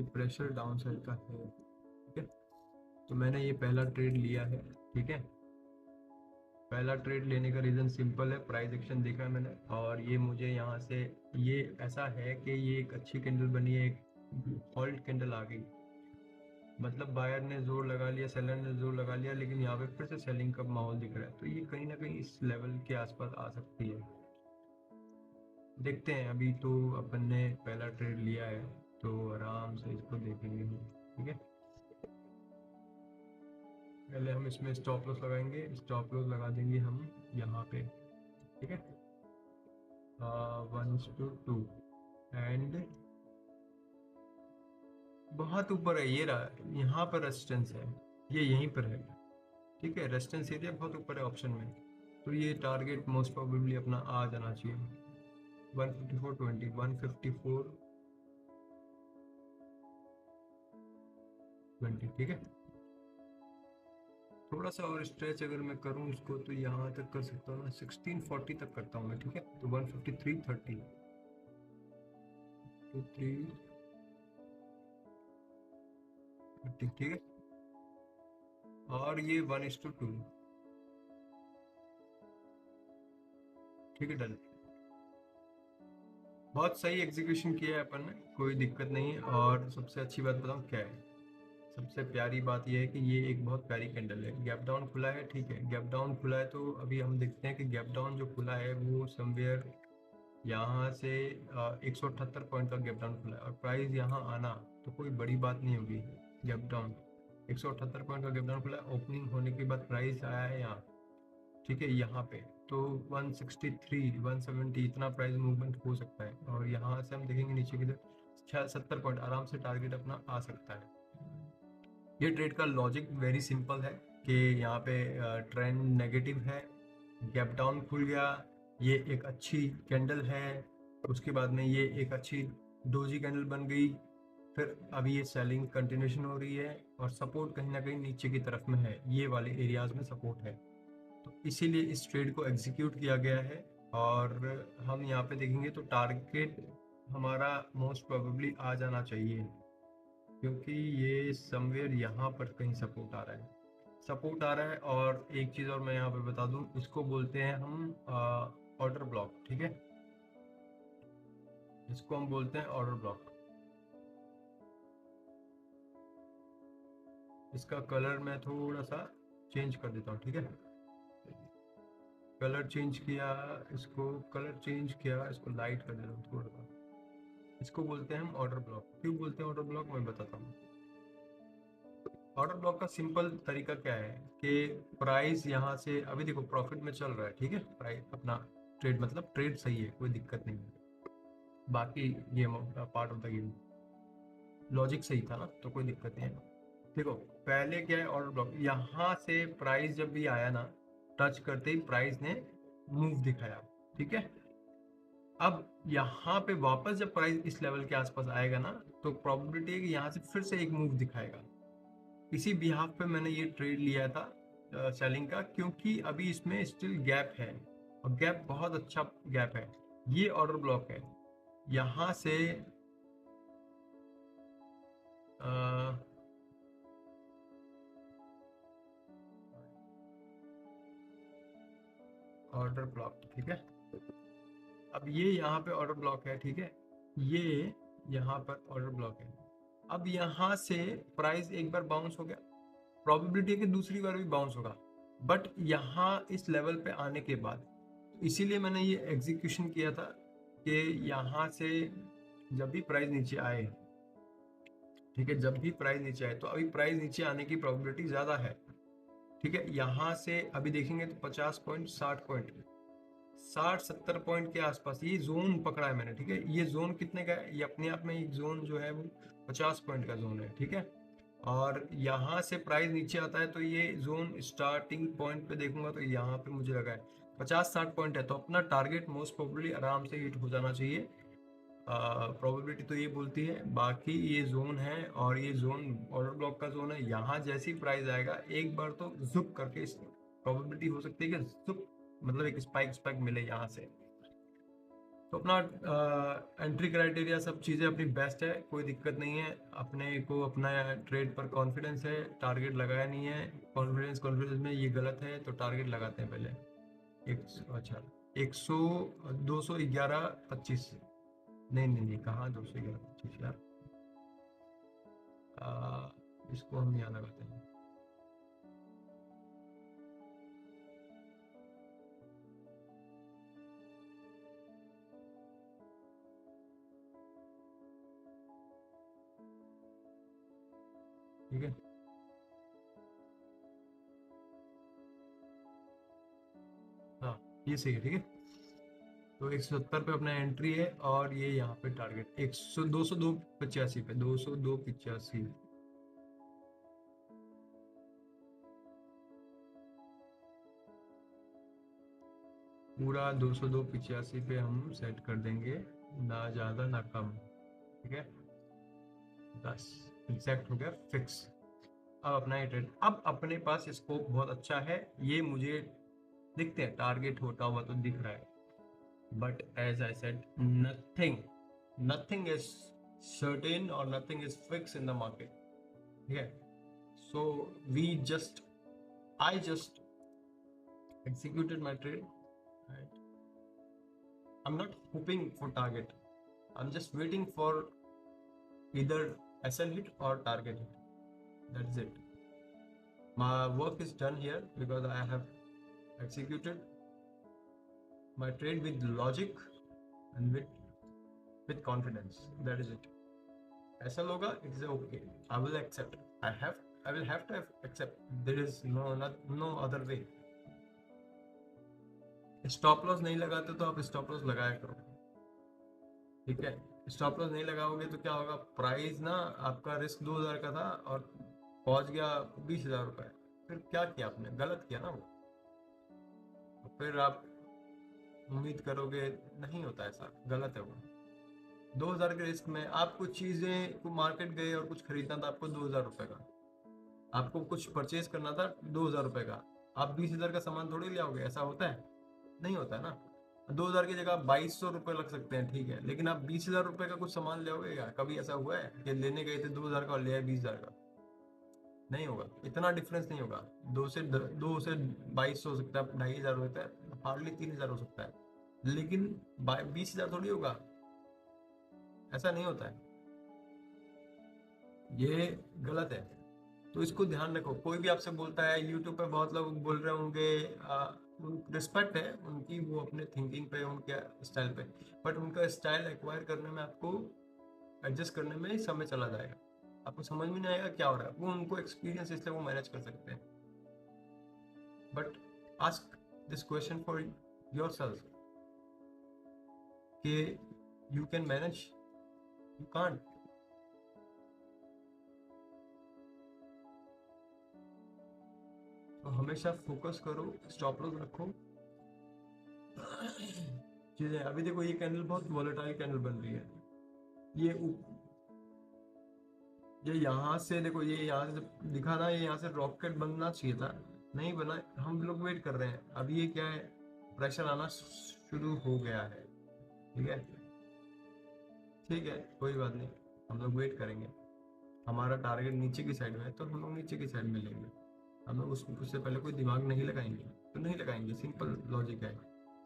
ये pressure down side का है। ठीक है, तो मैंने ये पहला ट्रेड लिया है। ठीक है, पहला ट्रेड लेने का रीज़न सिंपल है, प्राइस एक्शन देखा है मैंने, और ये मुझे यहाँ से ये ऐसा है कि ये एक अच्छी कैंडल बनी है, एक हॉल्ट कैंडल आ गई, मतलब बायर ने जोर लगा लिया, सेलर ने जोर लगा लिया, लेकिन यहाँ पे फिर से सेलिंग का माहौल दिख रहा है, तो ये कहीं ना कहीं इस लेवल के आसपास आ सकती है। देखते हैं, अभी तो अपन ने पहला ट्रेड लिया है तो आराम से इसको देखेंगे हम। ठीक है, पहले हम इसमें स्टॉप लॉस लगाएंगे, स्टॉप लॉस लगा देंगे हम यहाँ पे। ठीक है, 1:2 एंड बहुत ऊपर है, ये रहा, यहाँ पर रेजिस्टेंस है, ये यहीं पर है। ठीक है, रेजिस्टेंस एरिया बहुत ऊपर है ऑप्शन में, तो ये टारगेट मोस्ट प्रोबेबली अपना आ जाना चाहिए 154.20, 154.20। ठीक है, थोड़ा सा और स्ट्रेच अगर मैं करूँ इसको तो यहाँ तक कर सकता हूँ ना, 1640 तक करता हूँ मैं। ठीक है, तो 153.30 टू 330। ठीक है, और ये 1:2। ठीक है, डन। बहुत सही एग्जीक्यूशन किया है अपन ने, कोई दिक्कत नहीं है। और सबसे अच्छी बात बताऊँ क्या है, सबसे प्यारी बात यह है कि ये एक बहुत प्यारी कैंडल है, गैप डाउन खुला है। ठीक है, गैप डाउन खुला है, तो अभी हम देखते हैं कि गैप डाउन जो खुला है वो समवेयर यहाँ से 178 पॉइंट का गैप डाउन खुला है, और प्राइस यहाँ आना तो कोई बड़ी बात नहीं होगी। गैप डाउन 178 पॉइंट का गैप डाउन खुला है, ओपनिंग होने के बाद प्राइस आया है यहाँ। ठीक है, यहाँ पे तो 163 170 इतना प्राइस मूवमेंट हो सकता है, और यहाँ से हम देखेंगे नीचे की तरफ 70 पॉइंट आराम से टारगेट अपना आ सकता है। ये ट्रेड का लॉजिक वेरी सिंपल है कि यहाँ पे ट्रेंड नेगेटिव है, गैप डाउन खुल गया, ये एक अच्छी कैंडल है, उसके बाद में ये एक अच्छी डोजी कैंडल बन गई, फिर अभी ये सेलिंग कंटिन्यूशन हो रही है, और सपोर्ट कहीं ना कहीं नीचे की तरफ में है, ये वाले एरियाज में सपोर्ट है, तो इसीलिए इस ट्रेड को एग्जीक्यूट किया गया है। और हम यहाँ पे देखेंगे तो टारगेट हमारा मोस्ट प्रोबेबली आ जाना चाहिए, क्योंकि ये समवेयर यहाँ पर कहीं सपोर्ट आ रहा है, सपोर्ट आ रहा है। और एक चीज़ और मैं यहाँ पे बता दूँ, इसको बोलते हैं हम ऑर्डर ब्लॉक। ठीक है, इसको हम बोलते हैं ऑर्डर ब्लॉक। इसका कलर मैं थोड़ा सा चेंज कर देता हूँ। ठीक है, कलर चेंज किया, इसको कलर चेंज किया, इसको लाइट कर देता हूँ थोड़ा सा। इसको बोलते हैं हम ऑर्डर ब्लॉक। क्यों बोलते हैं ऑर्डर ब्लॉक, मैं बताता हूँ। ऑर्डर ब्लॉक का सिंपल तरीका क्या है कि प्राइस यहाँ से अभी देखो प्रॉफिट में चल रहा है। ठीक है, प्राइस अपना ट्रेड मतलब ट्रेड सही है, कोई दिक्कत नहीं है, बाकी game part of the game, logic सही था ना, तो कोई दिक्कत नहीं है। देखो पहले क्या है, ऑर्डर ब्लॉक यहाँ से प्राइस जब भी आया ना, टच करते ही प्राइस ने मूव दिखाया। ठीक है, अब यहाँ पे वापस जब प्राइस इस लेवल के आसपास आएगा ना, तो प्रोबेबिलिटी है कि यहाँ से फिर से एक मूव दिखाएगा। इसी बिहाफ पे मैंने ये ट्रेड लिया था सेलिंग का, क्योंकि अभी इसमें स्टिल गैप है, और गैप बहुत अच्छा गैप है। ये ऑर्डर ब्लॉक है, यहाँ से ऑर्डर ब्लॉक। ठीक है, अब ये यहाँ पे ऑर्डर ब्लॉक है। ठीक है, ये यहाँ पर ऑर्डर ब्लॉक है। अब यहाँ से प्राइस एक बार बाउंस हो गया, प्रोबेबिलिटी है कि दूसरी बार भी बाउंस होगा, बट यहाँ इस लेवल पे आने के बाद, इसीलिए मैंने ये एग्जीक्यूशन किया था कि यहाँ से जब भी प्राइस नीचे आए, ठीक है, जब भी प्राइस नीचे आए, तो अभी प्राइस नीचे आने की प्रोबेबिलिटी ज़्यादा है। ठीक है, यहाँ से अभी देखेंगे तो 50 पॉइंट, 60 पॉइंट, 60-70 पॉइंट के आसपास ये जोन पकड़ा है मैंने। ठीक है, ये जोन कितने का है, ये अपने आप में एक जोन जो है वो 50 पॉइंट का जोन है। ठीक है, और यहाँ से प्राइस नीचे आता है, तो ये जोन स्टार्टिंग पॉइंट पे देखूंगा तो यहाँ पे मुझे लगा है 50-60 पॉइंट है, तो अपना टारगेट मोस्ट प्रोबेबली आराम से हिट हो जाना चाहिए। प्रोबेबिलिटी तो ये बोलती है, बाकी ये जोन है, और ये जोन ऑर्डर ब्लॉक का जोन है। यहाँ जैसी प्राइस आएगा एक बार तो जुक करके इस प्रोबेबिलिटी हो सकती है कि जुक मतलब एक स्पाइक स्पाइक मिले यहाँ से। तो अपना एंट्री क्राइटेरिया सब चीज़ें अपनी बेस्ट है, कोई दिक्कत नहीं है। अपने को अपना ट्रेड पर कॉन्फिडेंस है, टारगेट लगाया नहीं है। कॉन्फिडेंस में ये गलत है, तो टारगेट लगाते हैं पहले। अच्छा, 100 211.25, नहीं नहीं नहीं, कहाँ 211.25 यार। इसको हम यहाँ लगाते हैं। ठीक है, हाँ ये सही है। ठीक है, तो 170 पे अपना एंट्री है, और ये यहाँ पे टारगेट 100 202.85 पे, 202.85। पूरा 202.85 पे हम सेट कर देंगे, ना ज़्यादा ना कम। ठीक है, बस एग्जैक्ट हो गया, फिक्स। अब अपना ये ट्रेड, अब अपने पास स्कोप बहुत अच्छा है, ये मुझे दिखते हैं, टारगेट होता हुआ तो दिख रहा है। But as I said, nothing is certain और nothing is fix in the market. ठीक है, so we just I just executed my trade, right? I'm not hoping for target, I'm just waiting for either SL hit or target hit. That's it. My work is done here because I have executed my trade with logic and with confidence. That is it. ऐसा होगा, it's okay, I will accept, I will have to accept, there is no other way. Stop loss नहीं लगाते तो आप stop loss लगाया करो। ठीक है, स्टॉप लॉस नहीं लगाओगे तो क्या होगा, प्राइस ना आपका रिस्क 2000 का था और पहुंच गया 20,000 रुपए। फिर क्या किया आपने, गलत किया ना वो। तो फिर आप उम्मीद करोगे, नहीं होता ऐसा, गलत है वो। 2000 के रिस्क में आप कुछ चीजें को मार्केट गए और कुछ खरीदना था आपको 2000 रुपए का, आपको कुछ परचेज करना था 2000 रुपए का, आप 20,000 का सामान थोड़ी ले आओगे, ऐसा होता है, नहीं होता है ना। 2000 की जगह 2200 रुपये लग सकते हैं, ठीक है, लेकिन आप 20,000 रुपये का कुछ सामान ले आओगे क्या? कभी ऐसा हुआ है कि लेने गए थे 2000 का और ले आए 20,000 का? नहीं होगा, इतना डिफरेंस नहीं होगा। 2 से 2200 हो सकता है, 2,500 होता है, हार्डली 3,000 हो सकता है, लेकिन 20,000 थोड़ी होगा, ऐसा नहीं होता है, ये गलत है। तो इसको ध्यान रखो, कोई भी आपसे बोलता है, यूट्यूब पे बहुत लोग बोल रहे होंगे, रिस्पेक्ट है उनकी, वो अपने थिंकिंग पे, उनके स्टाइल पे, बट उनका स्टाइल एक्वायर करने में, आपको एडजस्ट करने में समय चला जाएगा, आपको समझ में नहीं आएगा क्या हो रहा है। वो उनको एक्सपीरियंस, इसलिए वो मैनेज कर सकते हैं। But ask this question for yourself कि you can manage, you can't. तो हमेशा फोकस करो, स्टॉप लॉस रखो। चीजें अभी देखो, ये कैंडल बहुत वॉलेटाइल कैंडल बन रही है, ये ये यहाँ से देखो, ये यहाँ से जब दिखा ना, ये यहाँ से रॉकेट बनना चाहिए था, नहीं बना, हम लोग वेट कर रहे हैं। अब ये क्या है, प्रेशर आना शुरू हो गया है। ठीक है, ठीक है, कोई बात नहीं, हम लोग वेट करेंगे। हमारा टारगेट नीचे की साइड में है, तो हम लोग नीचे की साइड में लेंगे, हम लोग उससे पहले कोई दिमाग नहीं लगाएंगे, तो नहीं लगाएंगे, सिंपल लॉजिक है,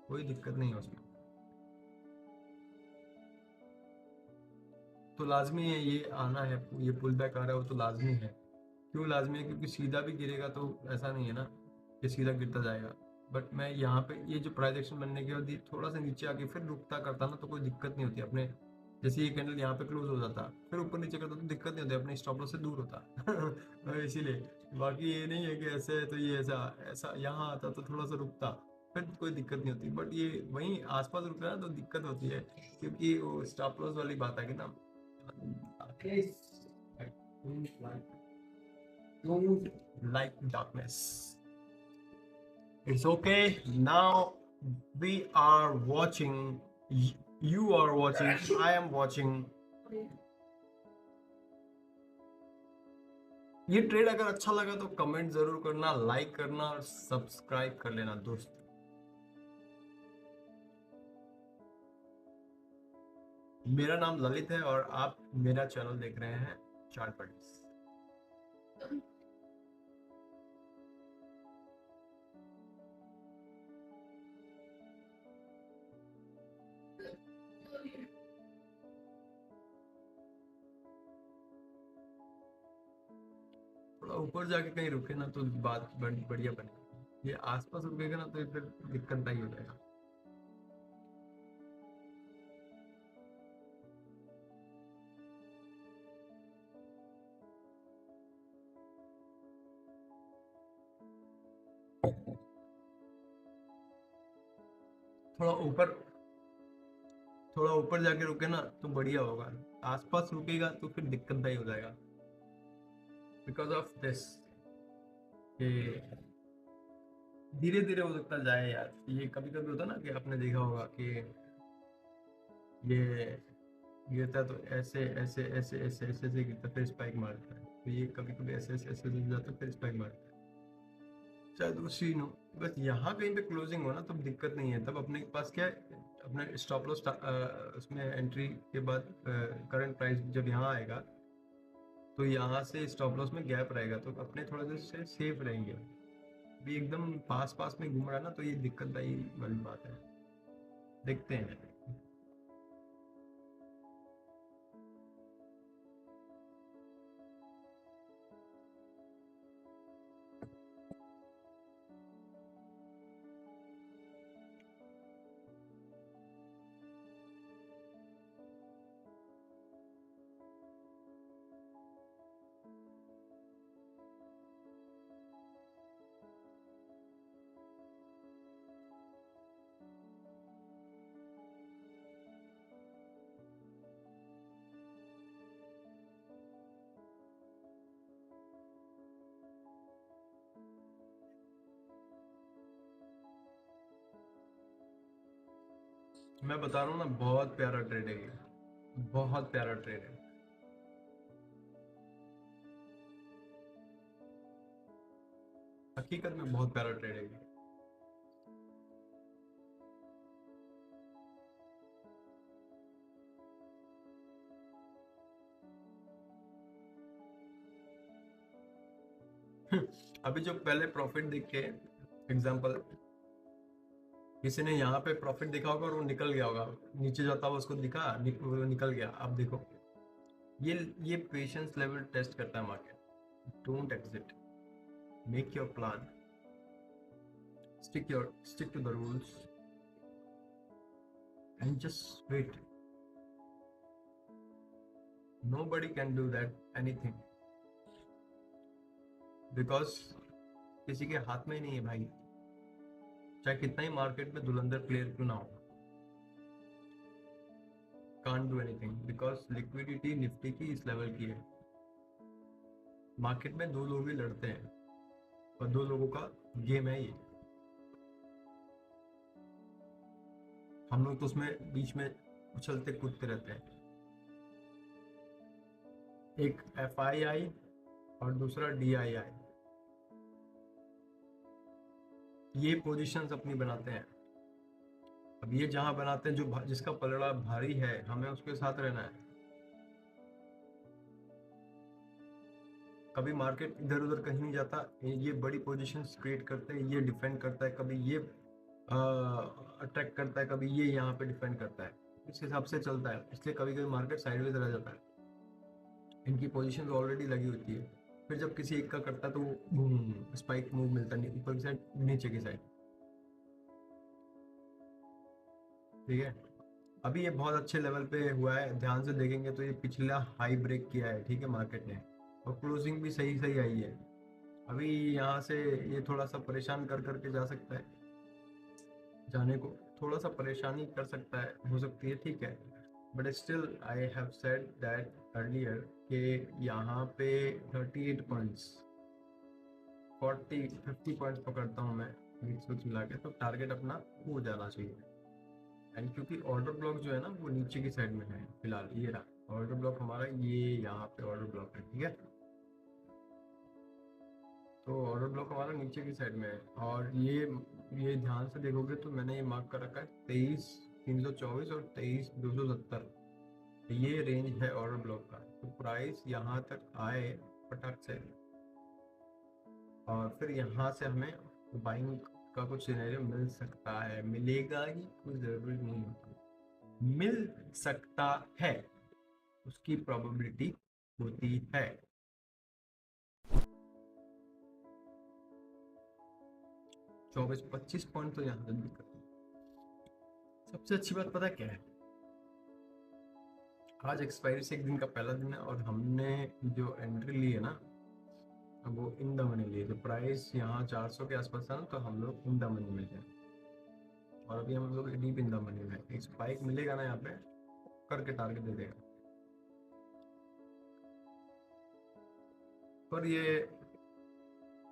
कोई दिक्कत नहीं है उसमें। तो लाजमी है ये आना है, ये पुल बैक आ रहा है, वो तो लाजमी है। क्यों लाजमी है? क्योंकि सीधा भी गिरेगा तो ऐसा नहीं है ना कि सीधा गिरता जाएगा। बट मैं यहाँ पे ये जो प्राइस एक्शन बनने के बाद ये थोड़ा सा नीचे आके फिर रुकता करता ना, तो कोई दिक्कत नहीं होती अपने। जैसे ये कैंडल यहाँ पे क्लोज हो जाता, फिर ऊपर नीचे करता तो दिक्कत नहीं होती, अपने स्टॉप लॉस से दूर होता। इसीलिए, बाकी ये नहीं है कि ऐसे है तो ये ऐसा ऐसा यहाँ आता तो थोड़ा सा रुकता, फिर कोई दिक्कत नहीं होती। बट ये वहीं आसपास रुक रहा है तो दिक्कत होती है, क्योंकि वो स्टॉप लॉस वाली बात है कि ना, don't like darkness. It's okay. Now we are watching. You are watching. I am watching. ये ट्रेड अगर अच्छा लगा तो कमेंट जरूर करना, लाइक करना, और सब्सक्राइब कर लेना दोस्त। मेरा नाम ललित है और आप मेरा चैनल देख रहे हैं चार्ट पॉइंट्स। थोड़ा ऊपर जाके कहीं रुके ना तो बात बढ़िया बनेगी। ये आसपास रुकेगा ना तो फिर दिक्कत नहीं हो जाएगा। थोड़ा ऊपर थोड़ा ऊपर जाके रुके ना तो बढ़िया होगा। आसपास रुकेगा तो फिर दिक्कत नहीं हो जाएगा। बिकॉज ऑफ दिस कि धीरे धीरे हो सकता जाए यार। ये कभी कभी होता ना कि आपने देखा होगा कि ये गिरता तो ऐसे ऐसे ऐसे ऐसे ऐसे ऐसे गिरता फिर स्पाइक मारता है। तो ये कभी कभी ऐसे ऐसे ऐसे गिर जाता है फिर स्पाइक मारता है। शायद वो सीन हो। बस यहाँ कहीं पे क्लोजिंग हो ना तब दिक्कत नहीं है। तब अपने पास क्या है, अपना स्टॉप लॉस उसमें एंट्री के बाद करंट प्राइस जब यहाँ आएगा तो यहाँ से स्टॉप लॉस में गैप रहेगा तो अपने थोड़ा देर से सेफ रहेंगे। अभी एकदम पास पास में घूम रहा है ना तो ये दिक्कतदायी वाली बात है। देखते हैं। मैं बता रहा हूँ ना बहुत प्यारा ट्रेड है ये। बहुत प्यारा ट्रेड है। हकीकत में बहुत प्यारा ट्रेड है ये। अभी जो पहले प्रॉफिट देख के एग्जांपल किसी ने यहाँ पे प्रॉफिट देखा होगा और वो निकल गया होगा। नीचे जाता हुआ उसको दिखा वो निकल गया। अब देखो ये पेशेंस लेवल टेस्ट करता है market. Don't exit, make your plan, stick to the rules and just wait. Nobody can do that anything because किसी के हाथ में ही नहीं है भाई। चाहे कितना ही मार्केट में धुरंधर प्लेयर क्यों ना हो, can't do anything because liquidity Nifty की इस लेवल की है। मार्केट में दो लोग ही लड़ते हैं और दो लोगों का गेम है ये। हम लोग तो उसमें बीच में उछलते कूदते रहते हैं। एक FII और दूसरा DII, ये पोजीशंस अपनी बनाते हैं। अब ये जहां बनाते हैं जो जिसका पलड़ा भारी है हमें उसके साथ रहना है। कभी मार्केट इधर उधर कहीं नहीं जाता। ये बड़ी पोजीशंस क्रिएट करते हैं, ये डिफेंड करता है, कभी ये अटैक करता है, कभी ये यहाँ पे डिफेंड करता है। इस हिसाब से चलता है, इसलिए कभी कभी मार्केट साइडवेज रह जाता है। इनकी पोजीशन ऑलरेडी लगी होती है। फिर जब किसी एक का करता है तो वो स्पाइक मूव मिलता है ऊपर की साइड नीचे की साइड। ठीक है। अभी ये बहुत अच्छे लेवल पे हुआ है। ध्यान से देखेंगे तो ये पिछला हाई ब्रेक किया है, ठीक है, मार्केट ने, और क्लोजिंग भी सही सही आई है। अभी यहाँ से ये थोड़ा सा परेशान कर करके जा सकता है, जाने को थोड़ा सा परेशानी कर सकता है, हो सकती है, ठीक है। But still I have said that earlier कि यहाँ पे 38 पॉइंट्स 50 पॉइंट्स पकड़ता हूँ मैं मिक्स विक्स मिला के, तो टारगेट अपना हो जाना चाहिए। एंड क्योंकि ऑर्डर ब्लॉक जो है ना वो नीचे की साइड में है फिलहाल, ये रहा ऑर्डर ब्लॉक हमारा, ये यहाँ पे ऑर्डर ब्लॉक है, ठीक है। तो ऑर्डर ब्लॉक हमारा नीचे की साइड में है और ये ध्यान से देखोगे तो मैंने ये मार्क कर रखा है 23,324 और 23,270। ये रेंज है ऑर्डर ब्लॉक का, तो प्राइस यहाँ तक आए फटाक से, और फिर यहाँ से हमें बाइंग का कुछ सिनेरियो मिल सकता है। मिलेगा ही कोई जरूरी नहीं होता, मिल सकता है, उसकी प्रोबेबिलिटी होती है। 24-25 पॉइंट तो यहाँ से दिक्कत है। सबसे अच्छी बात पता क्या है, आज एक्सपायरी से एक दिन का पहला दिन है और हमने जो एंट्री ली है ना, अब वो इन द मनी लिए। तो प्राइस यहाँ 400 के आसपास था ना, तो हम लोग इन द मनी में थे, और अभी हम लोग डीप इन द मनी में। एक स्पाइक मिलेगा ना यहाँ पे, करके टारगेट दे देगा, पर ये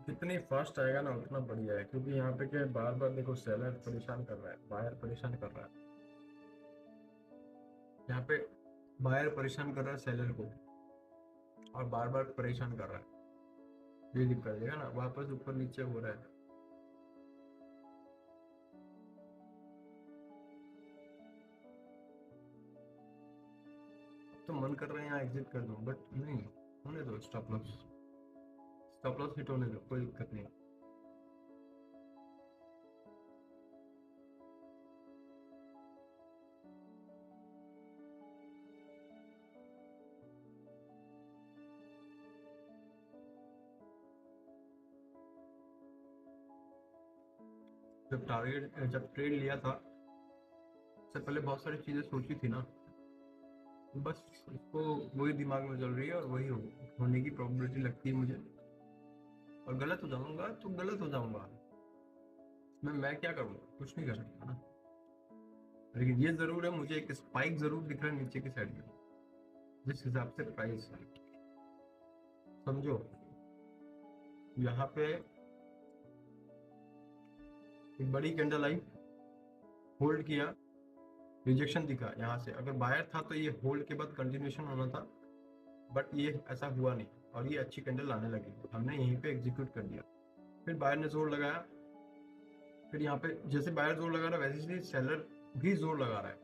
जितनी फास्ट आएगा ना उतना बढ़िया है, क्योंकि यहाँ पे क्या है, बार बार देखो सेलर परेशान कर रहा है, बायर परेशान कर रहा है। यहाँ पे बायर परेशान कर रहा है सेलर को, और बार बार परेशान कर रहा है। ये दिक्कत है ना, वापस ऊपर नीचे हो रहा है। तो मन कर रहा है यहाँ एग्जिट कर दूं, बट नहीं, होने दो। स्टॉप लॉस हिट होने दो, कोई दिक्कत नहीं। जब ट्रेड लिया था, उससे पहले बहुत सारी चीजें सोची थी ना, बस इसको वही दिमाग में चल रही है, और वही होने की प्रोबेबिलिटी लगती है मुझे। और गलत हो जाऊंगा तो गलत हो जाऊंगा, मैं क्या करूँगा, कुछ नहीं कर सकता ना। लेकिन ये जरूर है, मुझे एक स्पाइक जरूर दिख रहा है नीचे की साइड में, जिस हिसाब से प्राइस है, समझो। यहाँ पे एक बड़ी कैंडल आई, होल्ड किया, रिजेक्शन दिखा यहाँ से। अगर बायर था तो ये होल्ड के बाद कंटिन्यूशन होना था, बट ये ऐसा हुआ नहीं, और ये अच्छी कैंडल आने लगी, हमने यहीं पे एग्जीक्यूट कर दिया। फिर बायर ने जोर लगाया, फिर यहाँ पे जैसे बायर जोर लगा रहा है वैसे ही सेलर भी जोर लगा रहा है।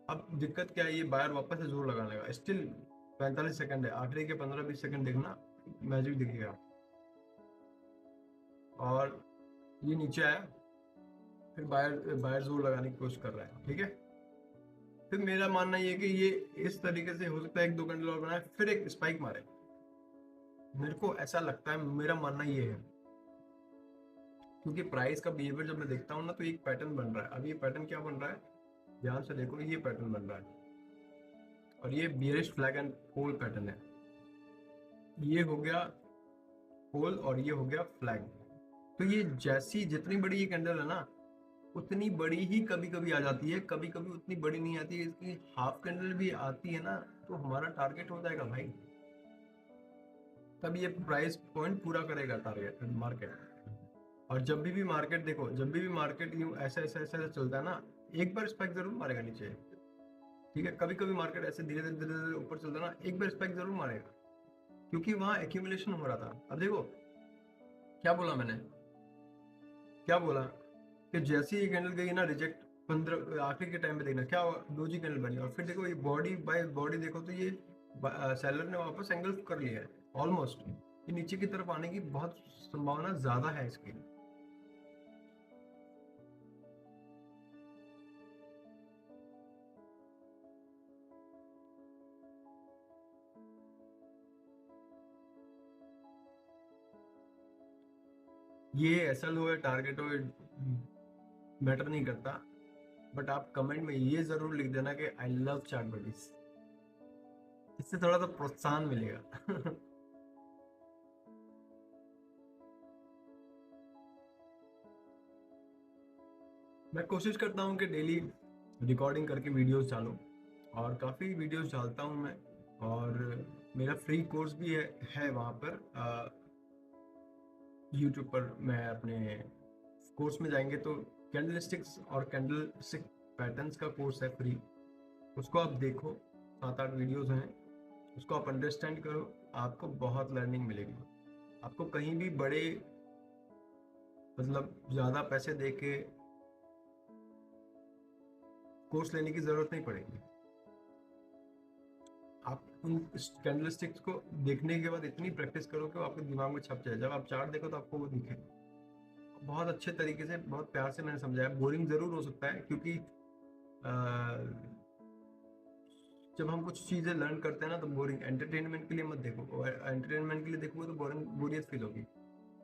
अब दिक्कत क्या है, ये बायर वापस से जोर लगाने लगा। स्टिल 45 सेकंड है, आखिरी के 15-20 सेकंड देखना, मैजिक दिखेगा। और ये नीचे आया, फिर बायर बायर जोर लगाने की कोशिश कर रहा है, ठीक है। फिर मेरा मानना ये है कि ये इस तरीके से हो सकता है 1-2 कैंडल और बनाए, फिर एक स्पाइक मारे। मेरे को ऐसा लगता है, मेरा मानना ये है, क्योंकि प्राइस का बिहेवियर जब मैं देखता हूँ ना, तो एक पैटर्न बन रहा है। अब ये पैटर्न क्या बन रहा है, ध्यान से देखो, ये पैटर्न बन रहा है, और ये bearish flag and hole pattern है। ये हो गया होल और ये हो गया फ्लैग। तो ये जैसी जितनी बड़ी ये कैंडल है ना, उतनी बड़ी ही कभी कभी आ जाती है, कभी कभी उतनी बड़ी नहीं आती है। इसकी हाफ कैंडल भी आती है ना, तो हमारा टारगेट हो जाएगा भाई, तब ये प्राइस पॉइंट पूरा करेगा टारगेट मार्केट। और जब भी मार्केट देखो, जब भी मार्केट यूं ऐसा ऐसा ऐसा चलता है ना, एक बार स्पाइक जरूर मारेगा नीचे, ठीक है। कभी कभी मार्केट ऐसे धीरे धीरे धीरे धीरे ऊपर चलता है ना, एक बार स्पाइक जरूर मारेगा, क्योंकि वहां एक्यूमुलेशन हो रहा था। अब देखो क्या बोला मैंने, क्या बोला कि जैसे ही कैंडल गई ना रिजेक्ट, 15 आखिरी के टाइम पे देखना क्या डोजी कैंडल बनी, और फिर देखो ये बॉडी बाय बॉडी देखो, तो ये सेलर ने वापस एंगल कर लिया है ऑलमोस्ट। ये नीचे की तरफ आने की बहुत संभावना ज्यादा है इसकी। ये ऐसा लो है, टारगेट हो, मैटर नहीं करता, बट आप कमेंट में ये जरूर लिख देना कि आई लव चार्ट बडीज, इससे थोड़ा सा प्रोत्साहन मिलेगा। मैं कोशिश करता हूँ कि डेली रिकॉर्डिंग करके वीडियोस डालूं, और काफ़ी वीडियोस डालता हूँ मैं। और मेरा फ्री कोर्स भी है वहाँ पर, यूट्यूब पर। मैं अपने कोर्स में जाएंगे तो कैंडलस्टिक्स और कैंडलस्टिक पैटर्न्स का कोर्स है फ्री, उसको आप देखो, 7-8 वीडियोस हैं, उसको आप अंडरस्टैंड करो, आपको बहुत लर्निंग मिलेगी। आपको कहीं भी बड़े मतलब ज़्यादा पैसे दे के कोर्स लेने की ज़रूरत नहीं पड़ेगी। उन कैंडलस्टिक्स को देखने के बाद इतनी प्रैक्टिस करो कि वो आपके दिमाग में छप जाए। जब आप चार्ट देखो तो आपको वो दिखे। बहुत अच्छे तरीके से, बहुत प्यार से मैंने समझाया। बोरिंग जरूर हो सकता है क्योंकि जब हम कुछ चीजें लर्न करते हैं ना तो बोरिंग, एंटरटेनमेंट के लिए मत देखो। और एंटरटेनमेंट के लिए देखोगे तो बोरियत फील होगी।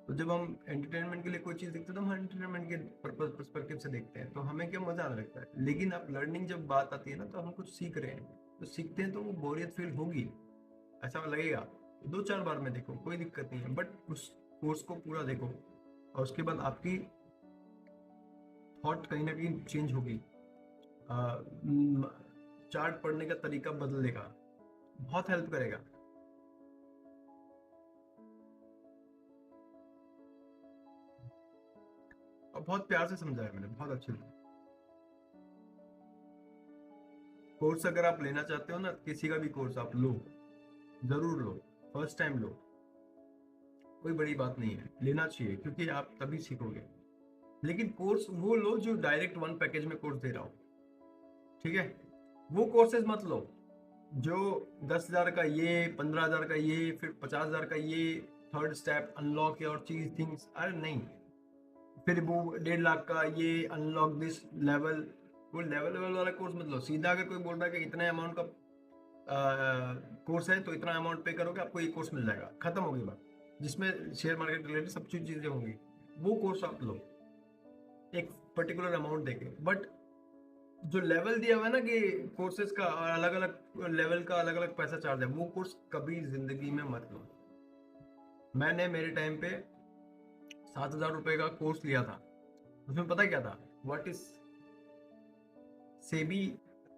तो जब हम एंटरटेनमेंट के लिए कोई चीज देखते हैं तो हम एंटरटेनमेंट के पर्सपेक्टिव से देखते हैं, तो हमें क्या मजा आने लगता है। लेकिन अब लर्निंग जब बात आती है ना, तो हम कुछ सीख रहे हैं, तो सीखते हैं तो वो बोरियत फील होगी, ऐसा लगेगा। दो चार बार में देखो, कोई दिक्कत नहीं है, बट उस कोर्स को पूरा देखो और उसके बाद आपकी थॉट कहीं ना कहीं चेंज होगी। चार्ट पढ़ने का तरीका बदलेगा, बहुत हेल्प करेगा। और बहुत प्यार से समझाया मैंने, बहुत अच्छे से। कोर्स अगर आप लेना चाहते हो ना, किसी का भी कोर्स आप लो, जरूर लो, फर्स्ट टाइम लो, कोई बड़ी बात नहीं है, लेना चाहिए क्योंकि आप तभी सीखोगे। लेकिन कोर्स वो लो जो डायरेक्ट वन पैकेज में कोर्स दे रहा हो, ठीक है। वो कोर्सेज मत लो जो 10,000 का ये, 15,000 का ये, फिर 50,000 का ये, थर्ड स्टेप अनलॉक और चीज थिंग्स, अरे नहीं। फिर वो 1.5 लाख का ये अनलॉक दिस लेवल, वो लेवल लेवल वाला कोर्स मत लो। सीधा अगर कोई बोल रहा है कि इतने अमाउंट का कोर्स है तो इतना अमाउंट पे करोगे आपको ये कोर्स मिल जाएगा, खत्म होगी बात, जिसमें शेयर मार्केट रिलेटेड सब चीजें होंगी, वो कोर्स आप लो एक पर्टिकुलर अमाउंट देके। बट जो लेवल दिया हुआ है ना कि कोर्सेज का अलग अलग लेवल का अलग अलग पैसा चार्ज है, वो कोर्स कभी जिंदगी में मत लो। मैंने मेरे टाइम पे 7,000 रुपए का कोर्स लिया था। उसमें पता क्या था, what is SEBI,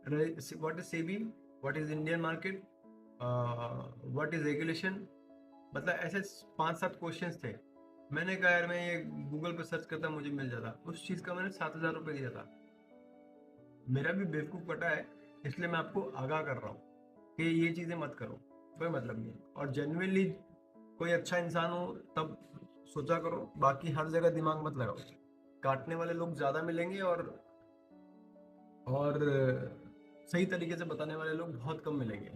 what is SEBI, what is Indian market, what is regulation, मतलब ऐसे 5-7 क्वेश्चंस थे। मैंने कहा यार मैं ये गूगल पे सर्च करता मुझे मिल जाता, उस चीज का मैंने 7,000 रुपये दिया था। मेरा भी बेवकूफ कटा है, इसलिए मैं आपको आगाह कर रहा हूँ कि ये चीजें मत करो, कोई मतलब नहीं। और जेन्युइनली कोई अच्छा इंसान हो तब सोचा करो, बाकी हर जगह दिमाग मत लगाओ। काटने वाले लोग ज्यादा मिलेंगे और सही तरीके से बताने वाले लोग बहुत कम मिलेंगे।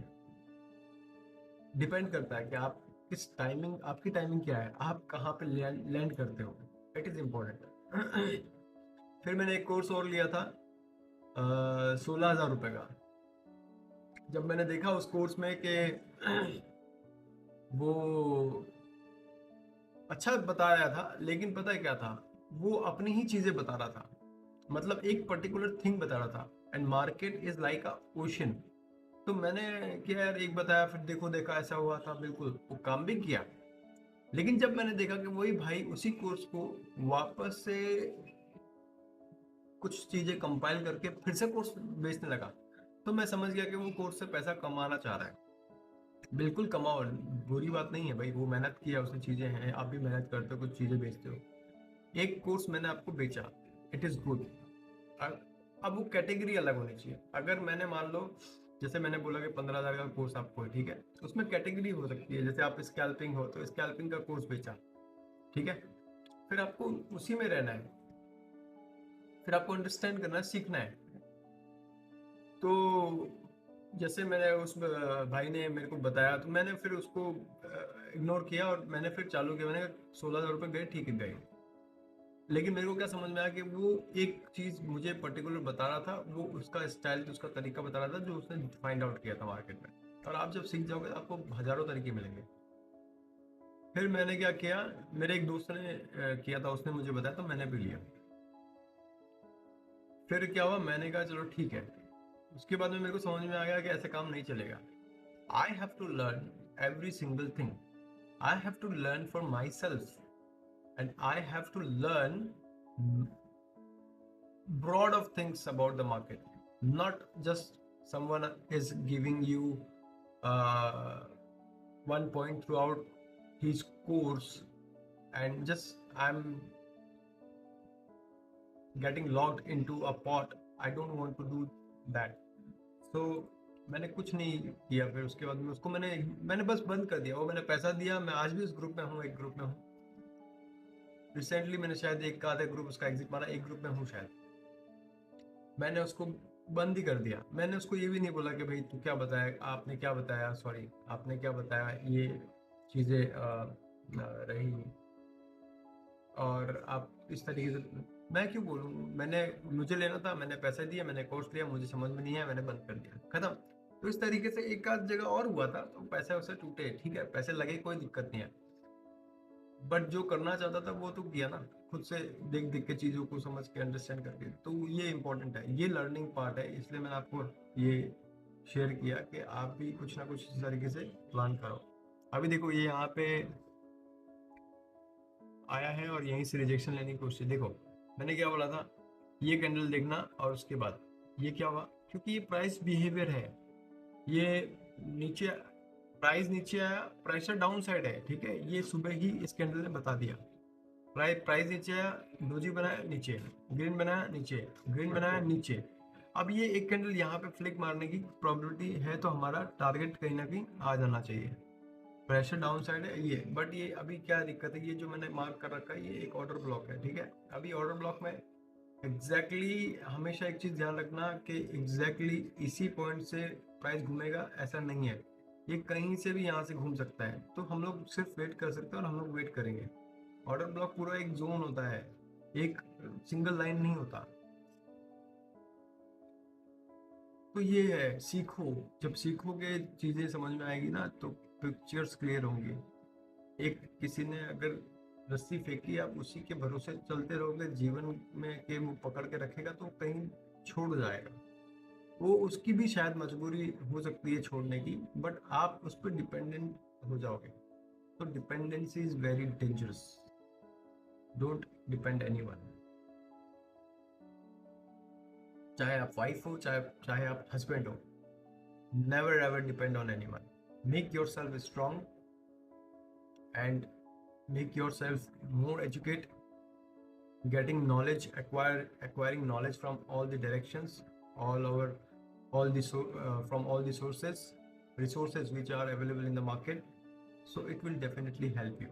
डिपेंड करता है कि आप किस टाइमिंग, आपकी टाइमिंग क्या है, आप कहाँ पे लैंड करते हो, इट इज इम्पोर्टेंट। फिर मैंने एक कोर्स और लिया था 16,000 रुपये का। जब मैंने देखा उस कोर्स में कि वो अच्छा बता रहा था, लेकिन पता है क्या था, वो अपनी ही चीजें बता रहा था, मतलब एक पर्टिकुलर थिंग बता रहा था। And market is like a ocean. तो मैंने क्या यार, एक बताया फिर देखो देखा ऐसा हुआ था, बिल्कुल वो काम भी किया। लेकिन जब मैंने देखा कि वही भाई उसी कोर्स को वापस से कुछ चीजें कंपाइल करके फिर से कोर्स बेचने लगा, तो मैं समझ गया कि वो कोर्स से पैसा कमाना चाह रहा है। बिल्कुल कमाओ, बुरी बात नहीं है भाई, वो मेहनत किया, उसने चीजें हैं, आप भी मेहनत करते हो, कुछ चीजें बेचते हो। एक कोर्स मैंने आपको बेचा, इट इज गुड। अब वो कैटेगरी अलग होनी चाहिए। अगर मैंने मान लो, जैसे मैंने बोला कि 15,000 का कोर्स आपको है, ठीक है, उसमें कैटेगरी हो सकती है। जैसे आप स्कैल्पिंग हो तो स्कैल्पिंग का कोर्स बेचा, ठीक है, फिर आपको उसी में रहना है, फिर आपको अंडरस्टैंड करना है, सीखना है। तो जैसे मैंने उस भाई ने मेरे को बताया तो मैंने फिर उसको इग्नोर किया और मैंने फिर चालू किया। मैंने कहा 16,000 रुपये गए, ठीक है गए। लेकिन मेरे को क्या समझ में आया कि वो एक चीज मुझे पर्टिकुलर बता रहा था, वो उसका स्टाइल, उसका तरीका बता रहा था जो उसने फाइंड आउट किया था मार्केट में। और आप जब सीख जाओगे तो आपको हजारों तरीके मिलेंगे। फिर मैंने क्या किया, मेरे एक दोस्त ने किया था, उसने मुझे बताया तो मैंने भी लिया। फिर क्या हुआ, मैंने कहा चलो ठीक है। उसके बाद में मेरे को समझ में आ गया कि ऐसे काम नहीं चलेगा। I have to learn every single thing, I have to learn for myself, and I have to learn broad of things about the market, not just someone is giving you uh, one point throughout his course and just I'm getting locked into a pot. I don't want to do that. So मैंने कुछ नहीं किया। फिर उसके बाद में उसको मैंने बस बंद कर दिया। वो मैंने पैसा दिया, मैं आज भी उस ग्रुप में हूँ, एक ग्रुप में हूँ। रिसेंटली मैंने शायद एक आधे ग्रुप उसका एग्जिट मारा, एक ग्रुप में हूँ शायद। मैंने उसको बंद ही कर दिया। मैंने उसको ये भी नहीं बोला कि भाई तू क्या बताया, आपने क्या बताया, सॉरी आपने क्या बताया, ये चीज़ें रही। और आप इस तरीके से, मैं क्यों बोलूँ, मैंने, मुझे लेना था, मैंने पैसे दिए, मैंने कोर्स लिया, मुझे समझ में नहीं आया, मैंने बंद कर दिया, खत्म। तो इस तरीके से एक आध जगह और हुआ था तो पैसे वैसे टूटे, ठीक है, पैसे लगे, कोई दिक्कत नहीं है, बट जो करना चाहता था वो तो किया ना, खुद से देख देख के चीज़ों को समझ के अंडरस्टैंड करके। तो ये इंपॉर्टेंट है, ये लर्निंग पार्ट है, इसलिए मैंने आपको ये शेयर किया कि आप भी कुछ ना कुछ इस तरीके से प्लान करो। अभी देखो ये यहाँ पे आया है और यहीं से रिजेक्शन लेने की कोशिश। देखो मैंने क्या बोला था, ये कैंडल देखना और उसके बाद ये क्या हुआ, क्योंकि ये प्राइस बिहेवियर है, ये नीचे, प्राइस नीचे आया, प्रेशर डाउन साइड है, ठीक है, ये सुबह ही इस कैंडल ने बता दिया। प्राइस नीचे आया, डोजी बनाया नीचे, ग्रीन बनाया नीचे, ग्रीन बनाया नीचे। अब ये एक कैंडल यहाँ पे फ्लिक मारने की प्रोबेबिलिटी है, तो हमारा टारगेट कहीं ना कहीं आ जाना चाहिए। प्रेशर डाउन साइड है ये, बट ये अभी क्या दिक्कत है, ये जो मैंने मार्क कर रखा है ये एक ऑर्डर ब्लॉक है, ठीक है। अभी ऑर्डर ब्लॉक में हमेशा एक चीज ध्यान रखना कि इसी पॉइंट से प्राइस घूमेगा ऐसा नहीं है, ये कहीं से भी यहाँ से घूम सकता है। तो हम लोग सिर्फ वेट कर सकते हैं और हम लोग वेट करेंगे। ऑर्डर ब्लॉक पूरा एक जोन होता है, एक सिंगल लाइन नहीं होता। तो ये है, सीखो, जब सीखोगे चीजें समझ में आएगी ना तो पिक्चर्स क्लियर होंगी। एक किसी ने अगर रस्सी फेंकी, आप उसी के भरोसे चलते रहोगे जीवन में कि वो पकड़ के रखेगा तो कहीं छोड़ जाएगा। वो उसकी भी शायद मजबूरी हो सकती है छोड़ने की, बट आप उस पर डिपेंडेंट हो जाओगे। तो dependency is very dangerous, don't depend anyone. चाहे आप वाइफ हो, चाहे चाहे आप हस्बैंड हो, never ever depend on anyone. Make your self strong and make yourself more educated, getting knowledge, acquiring knowledge from all the directions, all over, from all the resources which are available in the market, so it will definitely help you.